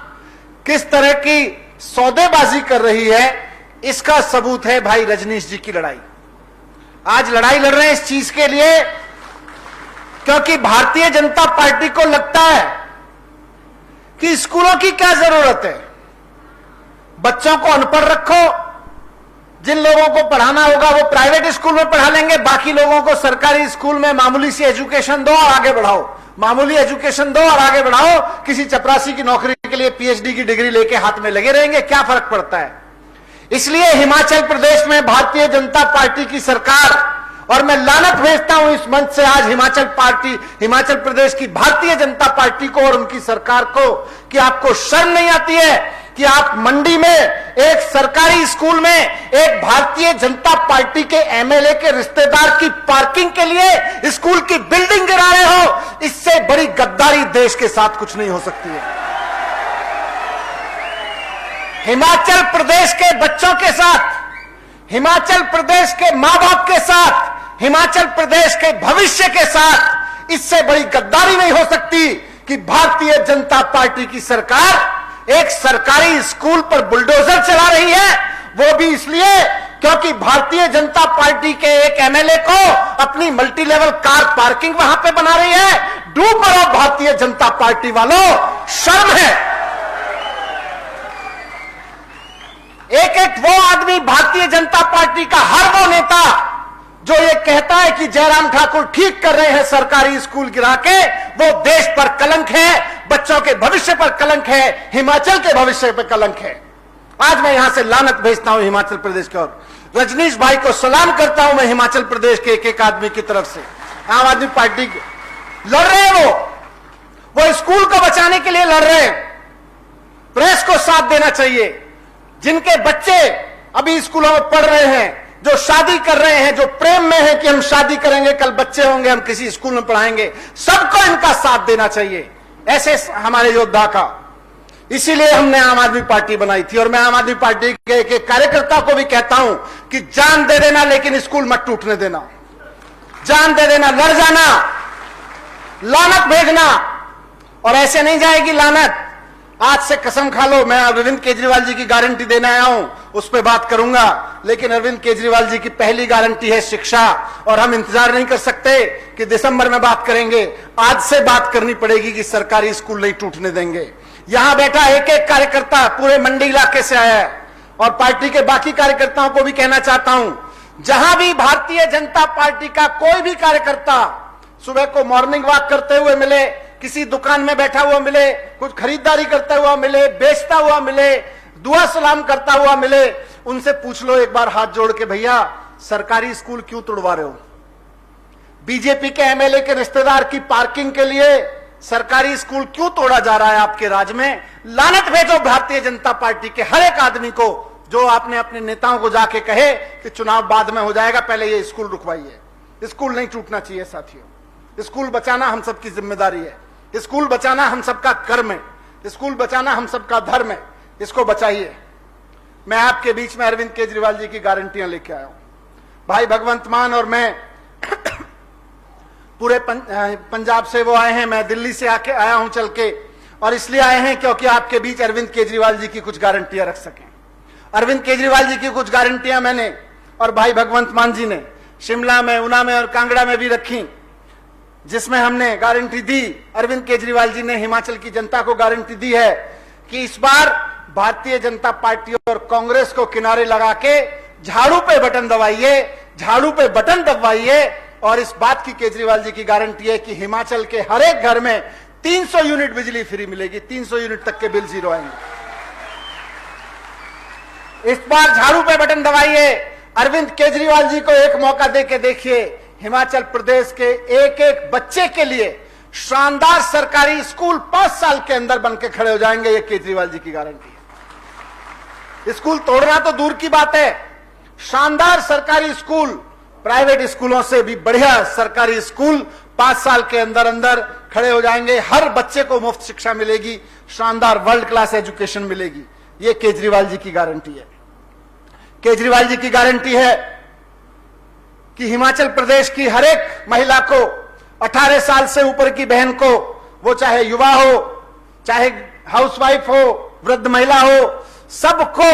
किस तरह की सौदेबाजी कर रही है, इसका सबूत है भाई रजनीश जी की लड़ाई। आज लड़ाई लड़ रहे हैं इस चीज के लिए क्योंकि भारतीय जनता पार्टी को लगता है कि स्कूलों की क्या जरूरत है, बच्चों को अनपढ़ रखो, जिन लोगों को पढ़ाना होगा वो प्राइवेट स्कूल में पढ़ा लेंगे, बाकी लोगों को सरकारी स्कूल में मामूली सी एजुकेशन दो और आगे बढ़ाओ, मामूली एजुकेशन दो और आगे बढ़ाओ। किसी चपरासी की नौकरी के लिए पीएचडी की डिग्री लेके हाथ में लगे रहेंगे, क्या फर्क पड़ता है। इसलिए हिमाचल प्रदेश में भारतीय जनता पार्टी की सरकार, और मैं लानत भेजता हूं इस मंच से आज हिमाचल प्रदेश की भारतीय जनता पार्टी को और उनकी सरकार को, कि आपको शर्म नहीं आती है कि आप मंडी में एक सरकारी स्कूल में एक भारतीय जनता पार्टी के एमएलए के रिश्तेदार की पार्किंग के लिए स्कूल की बिल्डिंग गिरा रहे हो। इससे बड़ी गद्दारी देश के साथ कुछ नहीं हो सकती है। हिमाचल प्रदेश के बच्चों के साथ, हिमाचल प्रदेश के मां बाप के साथ, हिमाचल प्रदेश के भविष्य के साथ इससे बड़ी गद्दारी नहीं हो सकती कि भारतीय जनता पार्टी की सरकार एक सरकारी स्कूल पर बुलडोजर चला रही है, वो भी इसलिए क्योंकि भारतीय जनता पार्टी के एक एमएलए को अपनी मल्टी लेवल कार पार्किंग वहां पे बना रही है। डूब मरो भारतीय जनता पार्टी वालों, शर्म है। एक एक वो आदमी भारतीय जनता पार्टी का, हर वो नेता जो ये कहता है कि जयराम ठाकुर ठीक कर रहे हैं सरकारी स्कूल गिरा के, वो देश पर कलंक है, बच्चों के भविष्य पर कलंक है, हिमाचल के भविष्य पर कलंक है। आज मैं यहां से लानत भेजता हूं हिमाचल प्रदेश की ओर। रजनीश भाई को सलाम करता हूं मैं हिमाचल प्रदेश के एक एक आदमी की तरफ से। आम आदमी पार्टी लड़ रहे हैं, वो स्कूल को बचाने के लिए लड़ रहे हैं। प्रेस को साथ देना चाहिए। जिनके बच्चे अभी स्कूलों में पढ़ रहे हैं, जो शादी कर रहे हैं, जो प्रेम में है कि हम शादी करेंगे, कल बच्चे होंगे, हम किसी स्कूल में पढ़ाएंगे, सबको इनका साथ देना चाहिए, ऐसे हमारे योद्धा का। इसीलिए हमने आम आदमी पार्टी बनाई थी। और मैं आम आदमी पार्टी के एक कार्यकर्ता को भी कहता हूं कि जान दे देना, लेकिन स्कूल मत टूटने देना, जान दे देना, लड़ जाना, लानत भेजना। और ऐसे नहीं जाएगी लानत। आज से कसम खा लो, मैं अरविंद केजरीवाल जी की गारंटी देने आया हूं, उस पर बात करूंगा, लेकिन अरविंद केजरीवाल जी की पहली गारंटी है शिक्षा। और हम इंतजार नहीं कर सकते कि दिसंबर में बात करेंगे, आज से बात करनी पड़ेगी कि सरकारी स्कूल नहीं टूटने देंगे। यहां बैठा एक एक कार्यकर्ता पूरे मंडी इलाके से आया है, और पार्टी के बाकी कार्यकर्ताओं को भी कहना चाहता हूं, जहां भी भारतीय जनता पार्टी का कोई भी कार्यकर्ता सुबह को मॉर्निंग वॉक करते हुए मिले, किसी दुकान में बैठा हुआ मिले, कुछ खरीदारी करता हुआ मिले, बेचता हुआ मिले, दुआ सलाम करता हुआ मिले, उनसे पूछ लो एक बार हाथ जोड़ के, भैया सरकारी स्कूल क्यों तोड़वा रहे हो? बीजेपी के एमएलए के रिश्तेदार की पार्किंग के लिए सरकारी स्कूल क्यों तोड़ा जा रहा है आपके राज में? लानत भेजो भारतीय जनता पार्टी के हर एक आदमी को जो आपने अपने नेताओं को जाके कहे कि चुनाव बाद में हो जाएगा, पहले ये स्कूल रुकवाइए। स्कूल नहीं टूटना चाहिए साथियों, स्कूल बचाना हम सबकी जिम्मेदारी है, स्कूल बचाना हम सबका कर्म है, स्कूल बचाना हम सबका धर्म है, इसको बचाइए। मैं आपके बीच में अरविंद केजरीवाल जी की गारंटियां लेके आया हूं। भाई भगवंत मान और मैं पूरे पंजाब से वो आए हैं, मैं दिल्ली से आके आया हूं चल के, और इसलिए आए हैं क्योंकि आपके बीच अरविंद केजरीवाल जी की कुछ गारंटियां रख सकें। अरविंद केजरीवाल जी की कुछ गारंटियां मैंने और भाई भगवंत मान जी ने शिमला में, ऊना में और कांगड़ा में भी रखी, जिसमें हमने गारंटी दी, अरविंद केजरीवाल जी ने हिमाचल की जनता को गारंटी दी है कि इस बार भारतीय जनता पार्टी और कांग्रेस को किनारे लगा के झाड़ू पे बटन दबाइए, झाड़ू पे बटन दबाइए। और इस बात की केजरीवाल जी की गारंटी है कि हिमाचल के हर एक घर में 300 यूनिट बिजली फ्री मिलेगी, 300 यूनिट तक के बिल जीरो आएंगे। इस बार झाड़ू पे बटन दबाइए। अरविंद केजरीवाल जी को एक मौका दे के देखिए, हिमाचल प्रदेश के एक एक बच्चे के लिए शानदार सरकारी स्कूल 5 साल के अंदर बनके खड़े हो जाएंगे। ये केजरीवाल जी की गारंटी है। स्कूल तोड़ना तो दूर की बात है, शानदार सरकारी स्कूल, प्राइवेट स्कूलों से भी बढ़िया सरकारी स्कूल 5 साल के अंदर अंदर खड़े हो जाएंगे। हर बच्चे को मुफ्त शिक्षा मिलेगी, शानदार वर्ल्ड क्लास एजुकेशन मिलेगी। ये केजरीवाल जी की गारंटी है। केजरीवाल जी की गारंटी है कि हिमाचल प्रदेश की हर एक महिला को, 18 साल से ऊपर की बहन को, वो चाहे युवा हो, चाहे हाउसवाइफ हो, वृद्ध महिला हो, सबको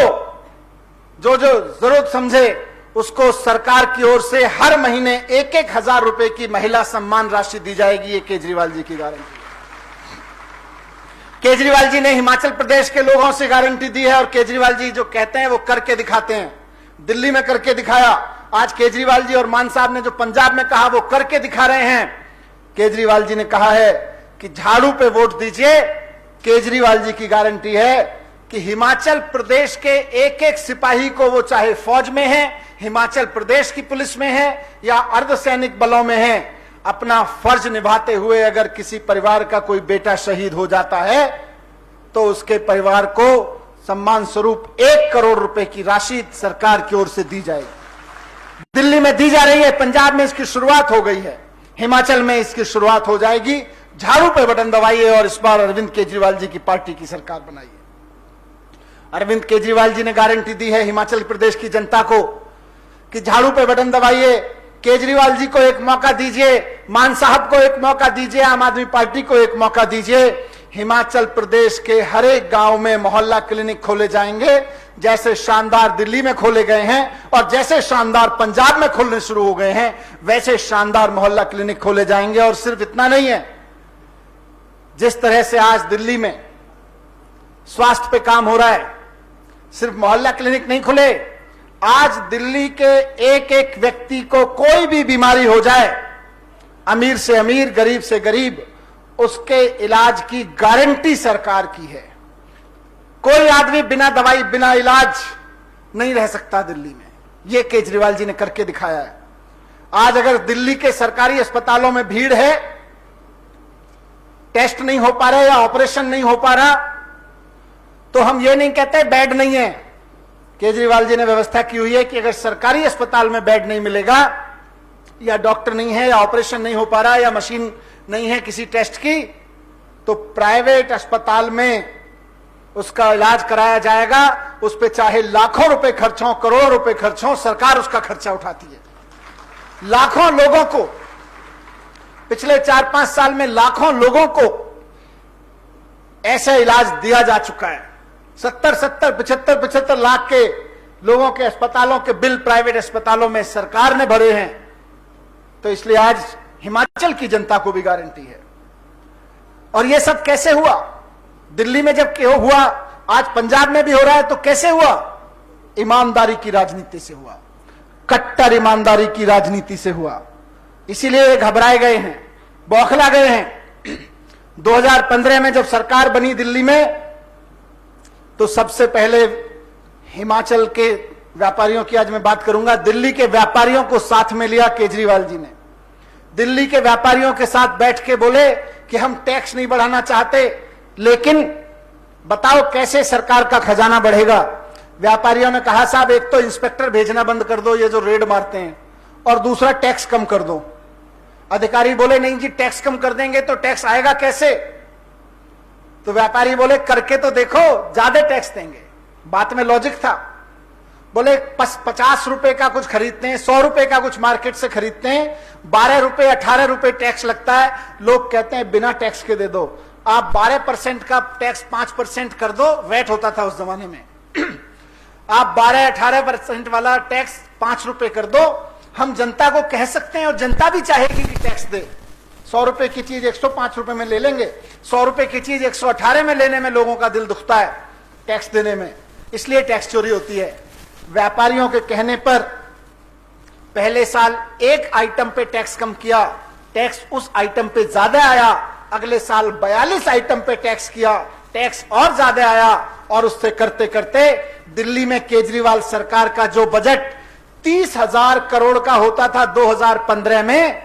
जो जो जरूरत समझे उसको सरकार की ओर से हर महीने 1-1 हजार रुपए की महिला सम्मान राशि दी जाएगी। ये केजरीवाल जी की गारंटी है। केजरीवाल जी ने हिमाचल प्रदेश के लोगों से गारंटी दी है और केजरीवाल जी जो कहते हैं वो करके दिखाते हैं। दिल्ली में करके दिखाया, आज केजरीवाल जी और मान साहब ने जो पंजाब में कहा वो करके दिखा रहे हैं। केजरीवाल जी ने कहा है कि झाड़ू पे वोट दीजिए। केजरीवाल जी की गारंटी है कि हिमाचल प्रदेश के एक एक सिपाही को, वो चाहे फौज में है, हिमाचल प्रदेश की पुलिस में है या अर्धसैनिक बलों में है, अपना फर्ज निभाते हुए अगर किसी परिवार का कोई बेटा शहीद हो जाता है तो उसके परिवार को सम्मान स्वरूप 1 करोड़ रुपए की राशि सरकार की ओर से दी जाएगी। दिल्ली में दी जा रही है, पंजाब में इसकी शुरुआत हो गई है, हिमाचल में इसकी शुरुआत हो जाएगी। झाड़ू पे बटन दबाइए और इस बार अरविंद केजरीवाल जी की पार्टी की सरकार बनाइए। अरविंद केजरीवाल जी ने गारंटी दी है हिमाचल प्रदेश की जनता को कि झाड़ू पे बटन दबाइए, केजरीवाल जी को एक मौका दीजिए, मान साहब को एक मौका दीजिए, आम आदमी पार्टी को एक मौका दीजिए। हिमाचल प्रदेश के हर एक गांव में मोहल्ला क्लिनिक खोले जाएंगे, जैसे शानदार दिल्ली में खोले गए हैं और जैसे शानदार पंजाब में खोलने शुरू हो गए हैं, वैसे शानदार मोहल्ला क्लिनिक खोले जाएंगे। और सिर्फ इतना नहीं है, जिस तरह से आज दिल्ली में स्वास्थ्य पे काम हो रहा है, सिर्फ मोहल्ला क्लिनिक नहीं खुले, आज दिल्ली के एक एक व्यक्ति को कोई भी बीमारी हो जाए, अमीर से अमीर, गरीब से गरीब, उसके इलाज की गारंटी सरकार की है। कोई आदमी बिना दवाई, बिना इलाज नहीं रह सकता दिल्ली में। यह केजरीवाल जी ने करके दिखाया है। आज अगर दिल्ली के सरकारी अस्पतालों में भीड़ है, टेस्ट नहीं हो पा रहा या ऑपरेशन नहीं हो पा रहा, तो हम ये नहीं कहते बेड नहीं है। केजरीवाल जी ने व्यवस्था की हुई है कि अगर सरकारी अस्पताल में बेड नहीं मिलेगा या डॉक्टर नहीं है या ऑपरेशन नहीं हो पा रहा या मशीन नहीं है किसी टेस्ट की, तो प्राइवेट अस्पताल में उसका इलाज कराया जाएगा। उस पे चाहे लाखों रुपए खर्च हो, करोड़ों रुपए खर्च हो, सरकार उसका खर्चा उठाती है। लाखों लोगों को, पिछले 4-5 साल में लाखों लोगों को ऐसा इलाज दिया जा चुका है। 70-75 लाख के लोगों के अस्पतालों के बिल प्राइवेट अस्पतालों में सरकार ने भरे हैं। तो इसलिए आज हिमाचल की जनता को भी गारंटी है। और यह सब कैसे हुआ? दिल्ली में जब हुआ, आज पंजाब में भी हो रहा है, तो कैसे हुआ? ईमानदारी की राजनीति से हुआ, कट्टर ईमानदारी की राजनीति से हुआ। इसीलिए घबराए गए हैं, बौखला गए हैं। 2015 में जब सरकार बनी दिल्ली में, तो सबसे पहले हिमाचल के व्यापारियों की आज मैं बात करूंगा, दिल्ली के व्यापारियों को साथ में लिया केजरीवाल जी ने। दिल्ली के व्यापारियों के साथ बैठ के बोले कि हम टैक्स नहीं बढ़ाना चाहते, लेकिन बताओ कैसे सरकार का खजाना बढ़ेगा। व्यापारियों ने कहा साहब, एक तो इंस्पेक्टर भेजना बंद कर दो, ये जो रेड मारते हैं, और दूसरा टैक्स कम कर दो। अधिकारी बोले नहीं जी, टैक्स कम कर देंगे तो टैक्स आएगा कैसे? तो व्यापारी बोले करके तो देखो, ज्यादा टैक्स देंगे। बात में लॉजिक था। बोले 50 रुपए का कुछ खरीदते हैं, 100 रुपए का कुछ मार्केट से खरीदते हैं, 12 रुपए 18 रुपए टैक्स लगता है। लोग कहते हैं बिना टैक्स के दे दो। आप 12% का टैक्स 5% कर दो, वैट होता था उस जमाने में। आप 12-18% वाला टैक्स 5 रुपए कर दो। हम जनता को कह सकते हैं और जनता भी चाहेगी कि टैक्स दे। 100 रुपए की चीज 105 रुपए में ले लेंगे, 100 रुपए की चीज 118 में लेने में लोगों का दिल दुखता है टैक्स देने में, इसलिए टैक्स चोरी होती है। व्यापारियों के कहने पर पहले साल एक आइटम पे टैक्स कम किया, टैक्स उस आइटम पे ज्यादा आया। अगले साल 42 आइटम पे टैक्स किया, टैक्स और ज्यादा आया। और उससे करते करते दिल्ली में केजरीवाल सरकार का जो बजट 30,000 करोड़ का होता था 2015 में,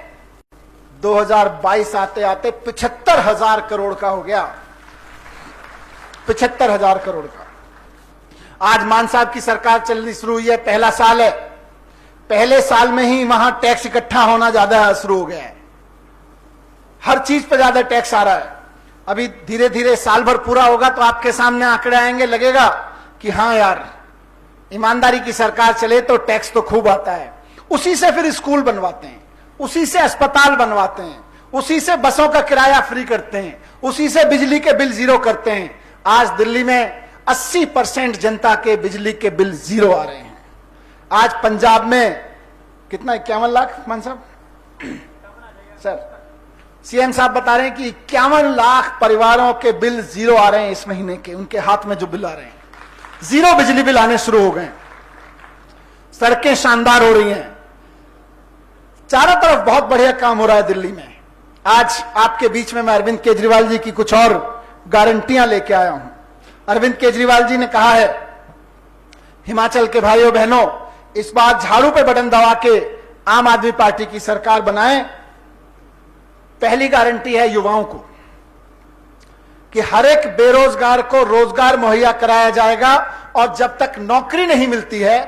2022 आते आते 75,000 करोड़ का हो गया। 75,000 करोड़ का। आज मान साहब की सरकार चलनी शुरू हुई है, पहला साल है, पहले साल में ही वहां टैक्स इकट्ठा होना ज्यादा शुरू हो गया है। हर चीज पर ज्यादा टैक्स आ रहा है। अभी धीरे धीरे साल भर पूरा होगा तो आपके सामने आंकड़े आएंगे, लगेगा कि हाँ यार ईमानदारी की सरकार चले तो टैक्स तो खूब आता है। उसी से फिर स्कूल बनवाते हैं, उसी से अस्पताल बनवाते हैं, उसी से बसों का किराया फ्री करते हैं, उसी से बिजली के बिल जीरो करते हैं। आज दिल्ली में 80% जनता के बिजली के बिल जीरो आ रहे हैं। आज पंजाब में कितना, 51 लाख मान साहब सर सीएम साहब बता रहे हैं कि 51 लाख परिवारों के बिल जीरो आ रहे हैं इस महीने के। उनके हाथ में जो बिल आ रहे हैं, जीरो बिजली बिल आने शुरू हो गए। सड़कें शानदार हो रही हैं, चारों तरफ बहुत बढ़िया काम हो रहा है दिल्ली में। आज आपके बीच में मैं अरविंद केजरीवाल जी की कुछ और गारंटियां लेके आया हूं। अरविंद केजरीवाल जी ने कहा है, हिमाचल के भाइयों बहनों, इस बार झाड़ू पे बटन दबा के आम आदमी पार्टी की सरकार बनाएं। पहली गारंटी है युवाओं को कि हर एक बेरोजगार को रोजगार मुहैया कराया जाएगा, और जब तक नौकरी नहीं मिलती है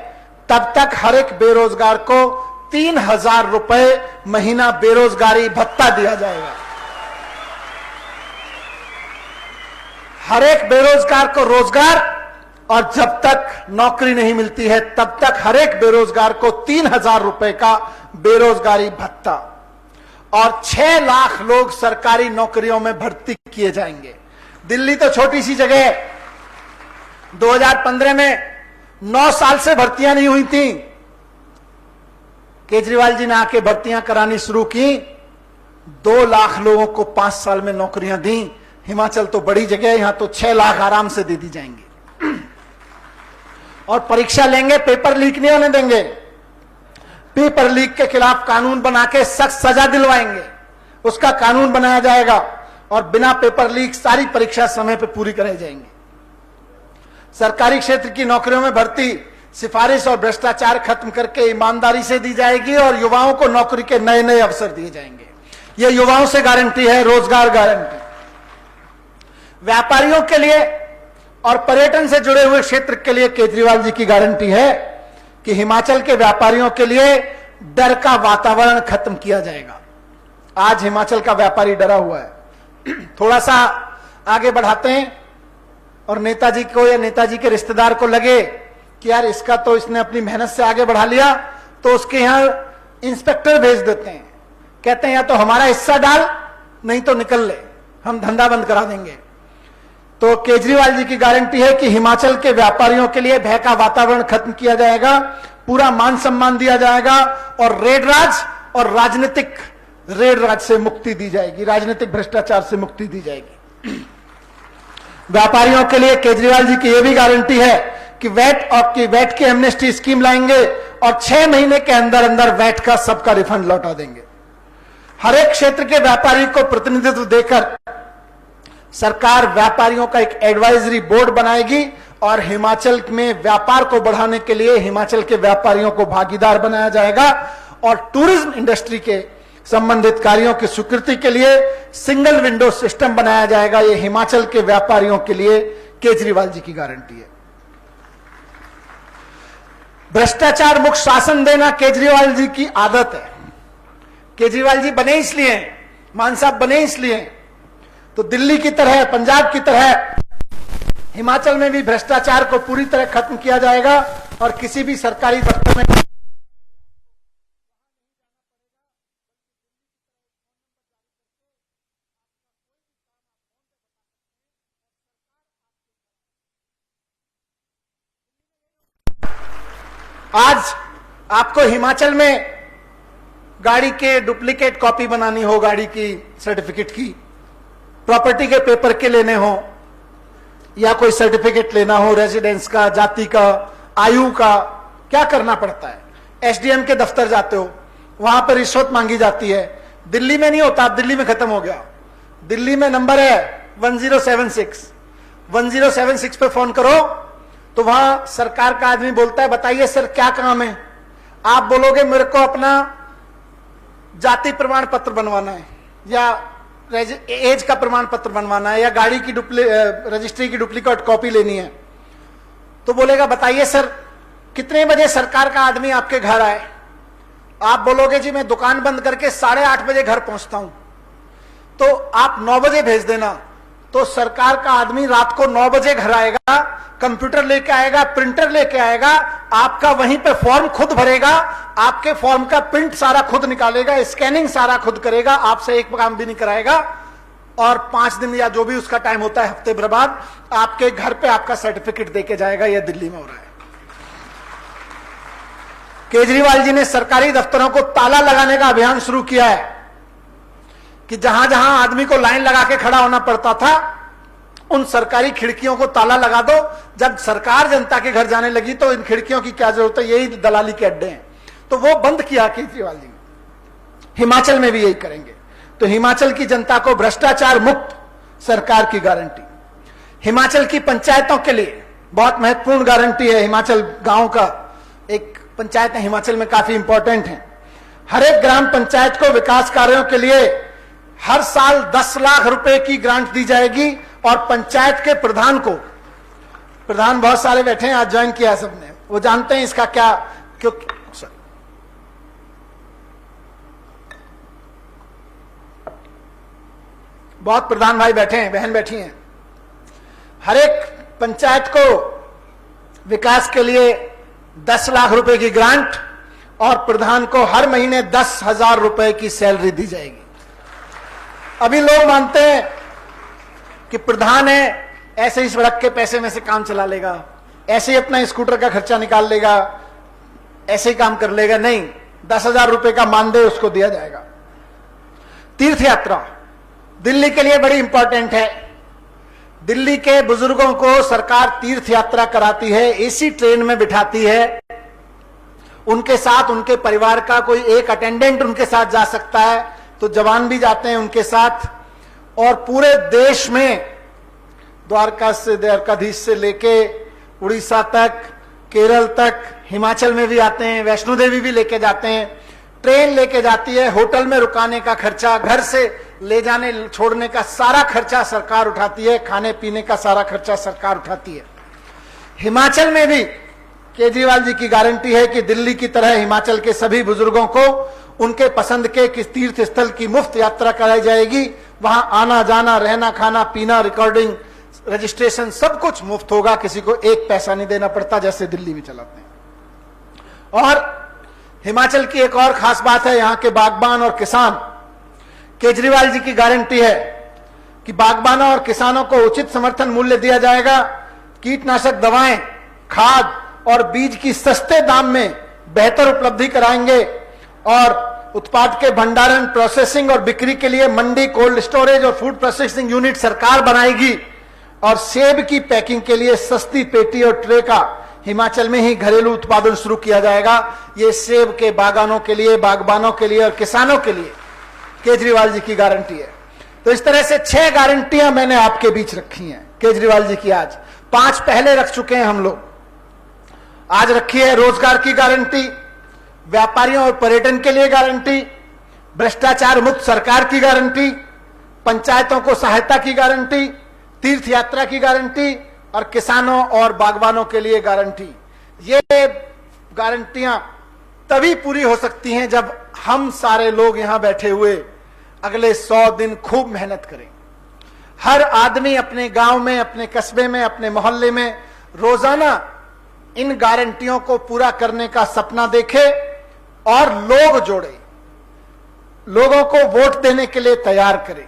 तब तक हर एक बेरोजगार को 3,000 रुपए महीना बेरोजगारी भत्ता दिया जाएगा। हर एक बेरोजगार को रोजगार, और जब तक नौकरी नहीं मिलती है तब तक हर एक बेरोजगार को 3,000 रुपए का बेरोजगारी भत्ता, और 6 लाख लोग सरकारी नौकरियों में भर्ती किए जाएंगे। दिल्ली तो छोटी सी जगह है, 2015 में 9 साल से भर्तियां नहीं हुई थी। केजरीवाल जी ने आके भर्तियां करानी शुरू की, 2 लाख लोगों को 5 साल में नौकरियां दी। हिमाचल तो बड़ी जगह है, यहां तो 6 लाख आराम से दे दी जाएंगी। और परीक्षा लेंगे, पेपर लीक नहीं होने देंगे। पेपर लीक के खिलाफ कानून बना के सख्त सजा दिलवाएंगे, उसका कानून बनाया जाएगा, और बिना पेपर लीक सारी परीक्षा समय पर पूरी कराई जाएंगी। सरकारी क्षेत्र की नौकरियों में भर्ती सिफारिश और भ्रष्टाचार खत्म करके ईमानदारी से दी जाएगी, और युवाओं को नौकरी के नए नए अवसर दिए जाएंगे। यह युवाओं से गारंटी है, रोजगार गारंटी। व्यापारियों के लिए और पर्यटन से जुड़े हुए क्षेत्र के लिए केजरीवाल जी की गारंटी है कि हिमाचल के व्यापारियों के लिए डर का वातावरण खत्म किया जाएगा। आज हिमाचल का व्यापारी डरा हुआ है। थोड़ा सा आगे बढ़ाते हैं और नेताजी को या नेताजी के रिश्तेदार को लगे कि यार इसका तो इसने अपनी मेहनत से आगे बढ़ा लिया, तो उसके यहां इंस्पेक्टर भेज देते हैं। कहते हैं या तो हमारा हिस्सा डाल, नहीं तो निकल ले, हम धंधा बंद करा देंगे। तो केजरीवाल जी की गारंटी है कि हिमाचल के व्यापारियों के लिए भय का वातावरण खत्म किया जाएगा, पूरा मान सम्मान दिया जाएगा, और रेड राज और राजनीतिक रेड राज से मुक्ति दी जाएगी, राजनीतिक भ्रष्टाचार से मुक्ति दी जाएगी। व्यापारियों के लिए केजरीवाल जी की यह भी गारंटी है कि वैट की एमनेस्टी स्कीम लाएंगे, और 6 महीने के अंदर अंदर वैट का सबका रिफंड लौटा देंगे। हर एक क्षेत्र के व्यापारी को प्रतिनिधित्व देकर सरकार व्यापारियों का एक एडवाइजरी बोर्ड बनाएगी, और हिमाचल में व्यापार को बढ़ाने के लिए हिमाचल के व्यापारियों को भागीदार बनाया जाएगा, और टूरिज्म इंडस्ट्री के संबंधित कार्यों की स्वीकृति के लिए सिंगल विंडो सिस्टम बनाया जाएगा। यह हिमाचल के व्यापारियों के लिए केजरीवाल जी की गारंटी है। भ्रष्टाचार मुक्त शासन देना केजरीवाल जी की आदत है। केजरीवाल जी बने इसलिए, मान साहब बने इसलिए, तो दिल्ली की तरह, पंजाब की तरह हिमाचल में भी भ्रष्टाचार को पूरी तरह खत्म किया जाएगा, और किसी भी सरकारी दफ्तर में आज आपको हिमाचल में गाड़ी के डुप्लीकेट कॉपी बनानी हो, गाड़ी की सर्टिफिकेट की, प्रॉपर्टी के पेपर के लेने हो, या कोई सर्टिफिकेट लेना हो रेजिडेंस का, जाति का, आयु का, क्या करना पड़ता है? एसडीएम के दफ्तर जाते हो, वहां पर रिश्वत मांगी जाती है। दिल्ली में नहीं होता, अब दिल्ली में खत्म हो गया। दिल्ली में नंबर है 1076, 1076 पे फोन करो तो वहां सरकार का आदमी बोलता है बताइए सर क्या काम है। आप बोलोगे मेरे को अपना जाति प्रमाण पत्र बनवाना है या एज का प्रमाण पत्र बनवाना है या गाड़ी की रजिस्ट्री की डुप्लीकेट कॉपी लेनी है, तो बोलेगा बताइए सर कितने बजे सरकार का आदमी आपके घर आए। आप बोलोगे जी मैं दुकान बंद करके 8:30 बजे घर पहुंचता हूं, तो आप 9 बजे भेज देना। तो सरकार का आदमी रात को 9 बजे घर आएगा, कंप्यूटर लेके आएगा, प्रिंटर लेके आएगा, आपका वहीं पे फॉर्म खुद भरेगा, आपके फॉर्म का प्रिंट सारा खुद निकालेगा, स्कैनिंग सारा खुद करेगा, आपसे एक काम भी नहीं कराएगा, और 5 दिन या जो भी उसका टाइम होता है हफ्ते भर बाद आपके घर पे आपका सर्टिफिकेट देके जाएगा। यह दिल्ली में हो रहा है। केजरीवाल जी ने सरकारी दफ्तरों को ताला लगाने का अभियान शुरू किया है कि जहां जहां आदमी को लाइन लगा के खड़ा होना पड़ता था उन सरकारी खिड़कियों को ताला लगा दो। जब सरकार जनता के घर जाने लगी तो इन खिड़कियों की क्या जरूरत है, यही दलाली के अड्डे हैं, तो वो बंद किया केजरीवाल जी ने। हिमाचल में भी यही करेंगे। तो हिमाचल की जनता को भ्रष्टाचार मुक्त सरकार की गारंटी। हिमाचल की पंचायतों के लिए बहुत महत्वपूर्ण गारंटी है। हिमाचल गांव का एक पंचायतें हिमाचल में काफी इंपॉर्टेंट हैं। हर एक ग्राम पंचायत को विकास कार्यों के लिए हर साल 10 लाख रुपए की ग्रांट दी जाएगी और पंचायत के प्रधान को, प्रधान बहुत सारे बैठे हैं, आज ज्वाइन किया सबने, वो जानते हैं इसका क्या, क्योंकि बहुत प्रधान भाई बैठे हैं, बहन बैठी हैं। हर एक पंचायत को विकास के लिए 10 लाख रुपए की ग्रांट और प्रधान को हर महीने 10,000 रुपए की सैलरी दी जाएगी। अभी लोग मानते हैं कि प्रधान है ऐसे ही सड़क के पैसे में से काम चला लेगा, ऐसे ही अपना स्कूटर का खर्चा निकाल लेगा, ऐसे ही काम कर लेगा। नहीं, 10,000 रुपए का मानदेय उसको दिया जाएगा। तीर्थ यात्रा दिल्ली के लिए बड़ी इंपॉर्टेंट है। दिल्ली के बुजुर्गों को सरकार तीर्थ यात्रा कराती है, एसी ट्रेन में बिठाती है, उनके साथ उनके परिवार का कोई एक अटेंडेंट उनके साथ जा सकता है, तो जवान भी जाते हैं उनके साथ। और पूरे देश में द्वारका से, द्वारकाधीश से लेके उड़ीसा तक, केरल तक, हिमाचल में भी आते हैं, वैष्णो देवी भी लेके जाते हैं। ट्रेन लेके जाती है, होटल में रुकाने का खर्चा, घर से ले जाने छोड़ने का सारा खर्चा सरकार उठाती है, खाने पीने का सारा खर्चा सरकार उठाती है। हिमाचल में भी केजरीवाल जी की गारंटी है कि दिल्ली की तरह हिमाचल के सभी बुजुर्गों को उनके पसंद के किस तीर्थ स्थल की मुफ्त यात्रा कराई जाएगी। वहां आना जाना, रहना, खाना पीना, रिकॉर्डिंग, रजिस्ट्रेशन सब कुछ मुफ्त होगा, किसी को एक पैसा नहीं देना पड़ता जैसे दिल्ली में चलाते हैं। और हिमाचल की एक और खास बात है, यहां के बागबान और किसान। केजरीवाल जी की गारंटी है कि बागबानों और किसानों को उचित समर्थन मूल्य दिया जाएगा, कीटनाशक दवाएं, खाद और बीज की सस्ते दाम में बेहतर उपलब्धि कराएंगे और उत्पाद के भंडारण, प्रोसेसिंग और बिक्री के लिए मंडी, कोल्ड स्टोरेज और फूड प्रोसेसिंग यूनिट सरकार बनाएगी और सेब की पैकिंग के लिए सस्ती पेटी और ट्रे का हिमाचल में ही घरेलू उत्पादन शुरू किया जाएगा। ये सेब के बागानों के लिए, बागबानों के लिए और किसानों के लिए केजरीवाल जी की गारंटी है। तो इस तरह से 6 गारंटियां मैंने आपके बीच रखी हैं केजरीवाल जी की। आज 5 पहले रख चुके हैं हम लोग। आज रखी है रोजगार की गारंटी, व्यापारियों और पर्यटन के लिए गारंटी, भ्रष्टाचार मुक्त सरकार की गारंटी, पंचायतों को सहायता की गारंटी, तीर्थ यात्रा की गारंटी और किसानों और बागवानों के लिए गारंटी। ये गारंटियां तभी पूरी हो सकती हैं जब हम सारे लोग यहां बैठे हुए अगले 100 दिन खूब मेहनत करें। हर आदमी अपने गांव में, अपने कस्बे में, अपने मोहल्ले में रोजाना इन गारंटियों को पूरा करने का सपना देखे और लोग जोड़े, लोगों को वोट देने के लिए तैयार करे।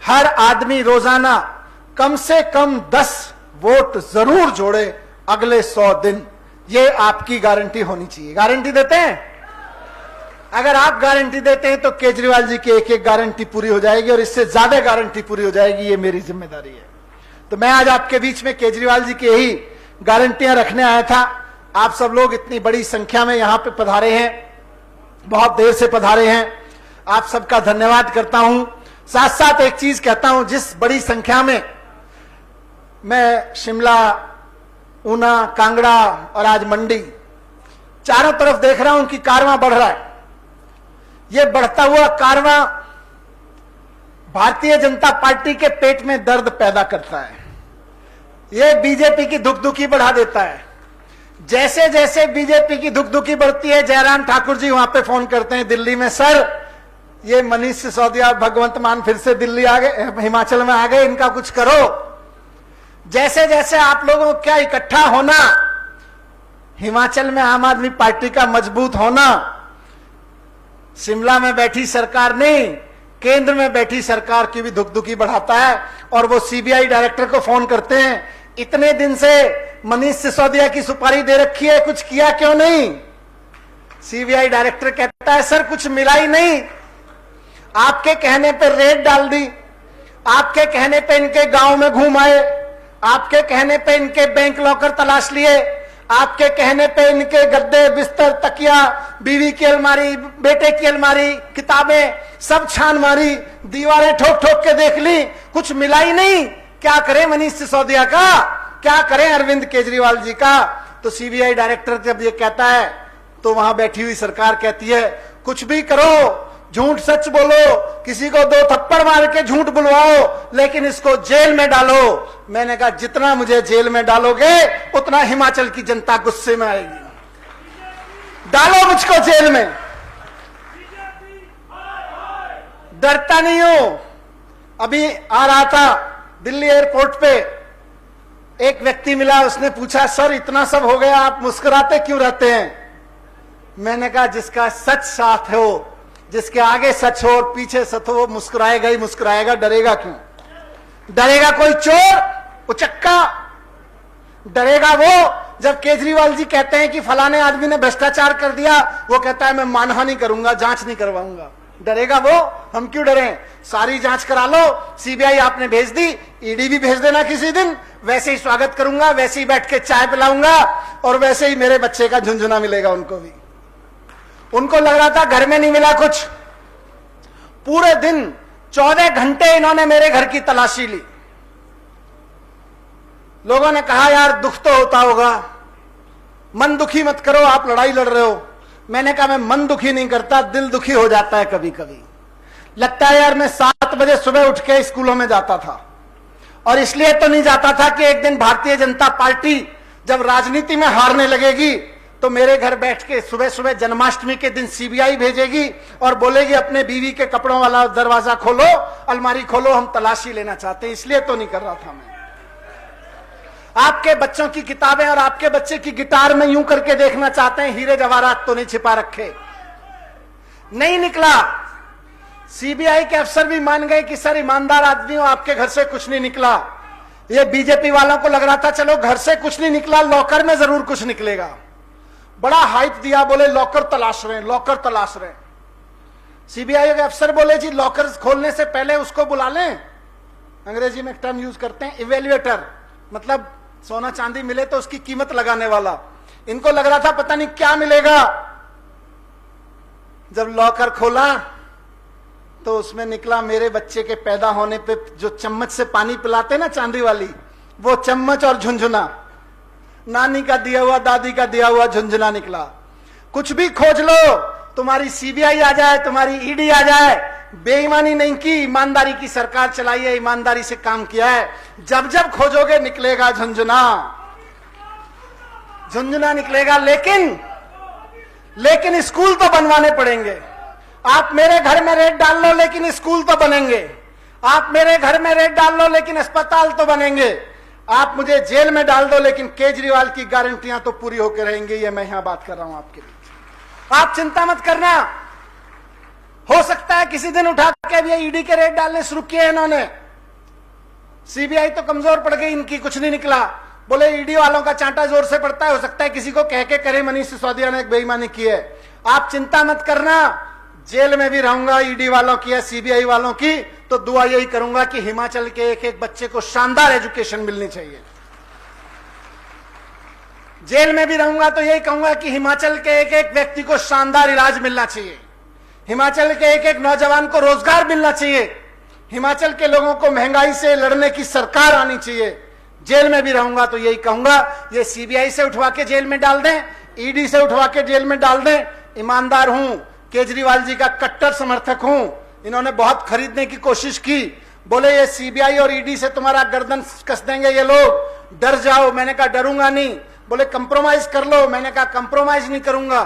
हर आदमी रोजाना कम से कम 10 वोट जरूर जोड़े अगले 100 दिन। ये आपकी गारंटी होनी चाहिए। गारंटी देते हैं? अगर आप गारंटी देते हैं तो केजरीवाल जी की एक एक गारंटी पूरी हो जाएगी और इससे ज्यादा गारंटी पूरी हो जाएगी। ये मेरी जिम्मेदारी है। तो मैं आज आपके बीच में केजरीवाल जी की यही गारंटियां रखने आया था। आप सब लोग इतनी बड़ी संख्या में यहां पे पधारे हैं, बहुत देर से पधारे हैं, आप सबका धन्यवाद करता हूं। साथ साथ एक चीज कहता हूं, जिस बड़ी संख्या में मैं शिमला, ऊना, कांगड़ा और आज मंडी चारों तरफ देख रहा हूं उनकी कारवां बढ़ रहा है। ये बढ़ता हुआ कारवां भारतीय जनता पार्टी के पेट में दर्द पैदा करता है। ये बीजेपी की धुकधुकी बढ़ा देता है। जैसे जैसे बीजेपी की धुकधुकी बढ़ती है, जयराम ठाकुर जी वहां पे फोन करते हैं दिल्ली में, सर ये मनीष सिसोदिया भगवंत मान फिर से दिल्ली आ गए, हिमाचल में आ गए, इनका कुछ करो। जैसे जैसे आप लोगों को क्या इकट्ठा होना, हिमाचल में आम आदमी पार्टी का मजबूत होना, शिमला में बैठी सरकार नहीं केंद्र में बैठी सरकार की भी धुकधुकी बढ़ाता है। और वो सीबीआई डायरेक्टर को फोन करते हैं, इतने दिन से मनीष सिसोदिया की सुपारी दे रखी है, कुछ किया क्यों नहीं? सीबीआई डायरेक्टर कहता है, सर कुछ मिला ही नहीं, आपके कहने पे रेड डाल दी, आपके कहने पे इनके गांव में घूम आए, आपके कहने पे इनके बैंक लॉकर तलाश लिए, आपके कहने पे इनके गद्दे बिस्तर तकिया बीवी की अलमारी बेटे की अलमारी किताबें सब छान मारी, दीवारें ठोक ठोक के देख ली, कुछ मिला ही नहीं। क्या करें मनीष सिसोदिया का, क्या करें अरविंद केजरीवाल जी का? तो सीबीआई डायरेक्टर जब ये कहता है तो वहां बैठी हुई सरकार कहती है, कुछ भी करो, झूठ सच बोलो, किसी को 2 थप्पड़ मार के झूठ बुलवाओ, लेकिन इसको जेल में डालो। मैंने कहा जितना मुझे जेल में डालोगे उतना हिमाचल की जनता गुस्से में आएगी। डालो मुझको जेल में, डरता नहीं हूं। अभी आ रहा था दिल्ली एयरपोर्ट पे, एक व्यक्ति मिला, उसने पूछा, सर इतना सब हो गया आप मुस्कुराते क्यों रहते हैं? मैंने कहा जिसका सच साथ हो, जिसके आगे सच हो और पीछे सच हो, वो मुस्कुराएगा ही मुस्कुराएगा, डरेगा क्यों? डरेगा कोई चोर उचक्का? डरेगा वो जब केजरीवाल जी कहते हैं कि फलाने आदमी ने भ्रष्टाचार कर दिया, वो कहता है मैं मानहानि करूंगा, जांच नहीं करवाऊंगा। डरेगा वो? हम क्यों डरें? सारी जांच करा लो, सीबीआई आपने भेज दी, ईडी भी भेज देना किसी दिन, वैसे ही स्वागत करूंगा, वैसे ही बैठ के चाय पिलाऊंगा और वैसे ही मेरे बच्चे का झुंझुना मिलेगा उनको भी। उनको लग रहा था घर में नहीं मिला कुछ, पूरे दिन 14 घंटे इन्होंने मेरे घर की तलाशी ली। लोगों ने कहा यार दुख तो होता होगा, मन दुखी मत करो, आप लड़ाई लड़ रहे हो। मैंने कहा मैं मन दुखी नहीं करता, दिल दुखी हो जाता है कभी कभी। लगता है यार मैं 7 बजे सुबह उठ के स्कूलों में जाता था, और इसलिए तो नहीं जाता था कि एक दिन भारतीय जनता पार्टी जब राजनीति में हारने लगेगी तो मेरे घर बैठ के सुबह सुबह जन्माष्टमी के दिन सीबीआई भेजेगी और बोलेगी अपने बीवी के कपड़ों वाला दरवाजा खोलो, अलमारी खोलो, हम तलाशी लेना चाहते हैं। इसलिए तो नहीं कर रहा था मैं। आपके बच्चों की किताबें और आपके बच्चे की गिटार में यूं करके देखना चाहते हैं, हीरे जवाहरात तो नहीं छिपा रखे। नहीं निकला। सीबीआई के अफसर भी मान गए कि सर ईमानदार आदमी हो, आपके घर से कुछ नहीं निकला। ये बीजेपी वालों को लग रहा था चलो घर से कुछ नहीं निकला, लॉकर में जरूर कुछ निकलेगा। बड़ा हाइप दिया, बोले लॉकर तलाश रहे, लॉकर तलाश रहे। सीबीआई के अफसर बोले जी लॉकर खोलने से पहले उसको बुला लें, अंग्रेजी में एक टर्म यूज करते हैं इवेल्युएटर, मतलब सोना चांदी मिले तो उसकी कीमत लगाने वाला। इनको लग रहा था पता नहीं क्या मिलेगा। जब लॉकर खोला तो उसमें निकला मेरे बच्चे के पैदा होने पे जो चम्मच से पानी पिलाते ना चांदी वाली, वो चम्मच और झुंझुना, नानी का दिया हुआ दादी का दिया हुआ झुंझुना निकला। कुछ भी खोज लो, तुम्हारी सीबीआई आ जाए, तुम्हारी ईडी आ जाए, बेईमानी नहीं की, ईमानदारी की सरकार चलाई है, ईमानदारी से काम किया है। जब जब खोजोगे निकलेगा झुंझुना, झुंझुना निकलेगा। लेकिन स्कूल तो बनवाने पड़ेंगे। आप मेरे घर में रेड डाल लो लेकिन स्कूल तो बनेंगे, आप मेरे घर में रेड डाल लो लेकिन अस्पताल तो बनेंगे, आप मुझे जेल में डाल दो लेकिन केजरीवाल की गारंटियां तो पूरी होकर रहेंगी। ये मैं यहां बात कर रहा हूं आपके बीच। आप चिंता मत करना, हो सकता है किसी दिन उठा के भी ईडी के रेड डालने शुरू किए इन्होंने। सीबीआई तो कमजोर पड़ गई इनकी, कुछ नहीं निकला। बोले ईडी वालों का चांटा जोर से पड़ता है, हो सकता है किसी को कह के करे मनीष सिसोदिया ने एक बेईमानी की है। आप चिंता मत करना, जेल में भी रहूंगा ईडी वालों की या सीबीआई वालों की, तो दुआ यही करूंगा कि हिमाचल के एक एक बच्चे को शानदार एजुकेशन मिलनी चाहिए। जेल में भी रहूंगा तो यही कहूंगा कि हिमाचल के एक एक व्यक्ति को शानदार इलाज मिलना चाहिए, हिमाचल के एक एक नौजवान को रोजगार मिलना चाहिए, हिमाचल के लोगों को महंगाई से लड़ने की सरकार आनी चाहिए। जेल में भी रहूंगा तो यही कहूंगा, ये सीबीआई से उठवा के जेल में डाल दें, ईडी से उठवा के जेल में डाल दें। ईमानदार हूं, केजरीवाल जी का कट्टर समर्थक हूं। इन्होंने बहुत खरीदने की कोशिश की, बोले ये सीबीआई और ईडी से तुम्हारा गर्दन कस देंगे ये लोग, डर जाओ। मैंने कहा डरूंगा नहीं। बोले कंप्रोमाइज कर लो। मैंने कहा कंप्रोमाइज नहीं करूंगा।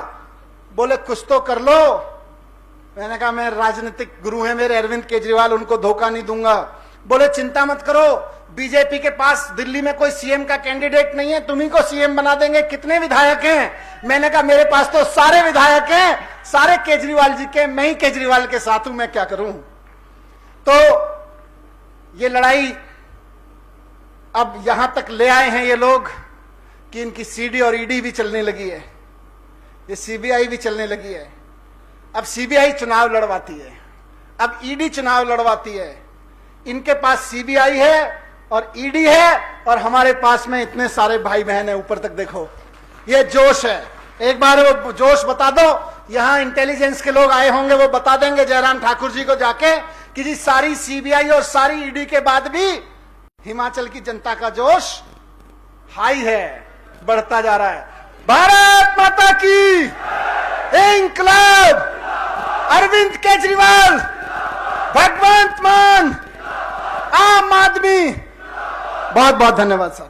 बोले कुछ तो कर लो। मैंने कहा मैं राजनीतिक गुरु हैं मेरे अरविंद केजरीवाल, उनको धोखा नहीं दूंगा। बोले चिंता मत करो, बीजेपी के पास दिल्ली में कोई सीएम का कैंडिडेट नहीं है, तुम्ही को सीएम बना देंगे। कितने विधायक हैं? मैंने कहा मेरे पास तो सारे विधायक हैं, सारे केजरीवाल जी के, मैं ही केजरीवाल के साथ हूं, मैं क्या करूं। तो ये लड़ाई अब यहां तक ले आए हैं ये लोग कि इनकी सीडी और ईडी भी चलने लगी है, ये सीबीआई भी चलने लगी है। अब सीबीआई चुनाव लड़वाती है, अब ईडी चुनाव लड़वाती है। इनके पास सीबीआई है और ईडी है और हमारे पास में इतने सारे भाई बहन है, ऊपर तक देखो। ये जोश है। एक बार वो जोश बता दो, यहां इंटेलिजेंस के लोग आए होंगे, वो बता देंगे जयराम ठाकुर जी को जाके कि जी सारी सीबीआई और सारी ईडी के बाद भी हिमाचल की जनता का जोश हाई है, बढ़ता जा रहा है। भारत माता की इंकलाब, अरविंद केजरीवाल, भगवंत मान, आम आदमी। बहुत बहुत धन्यवाद साथियों।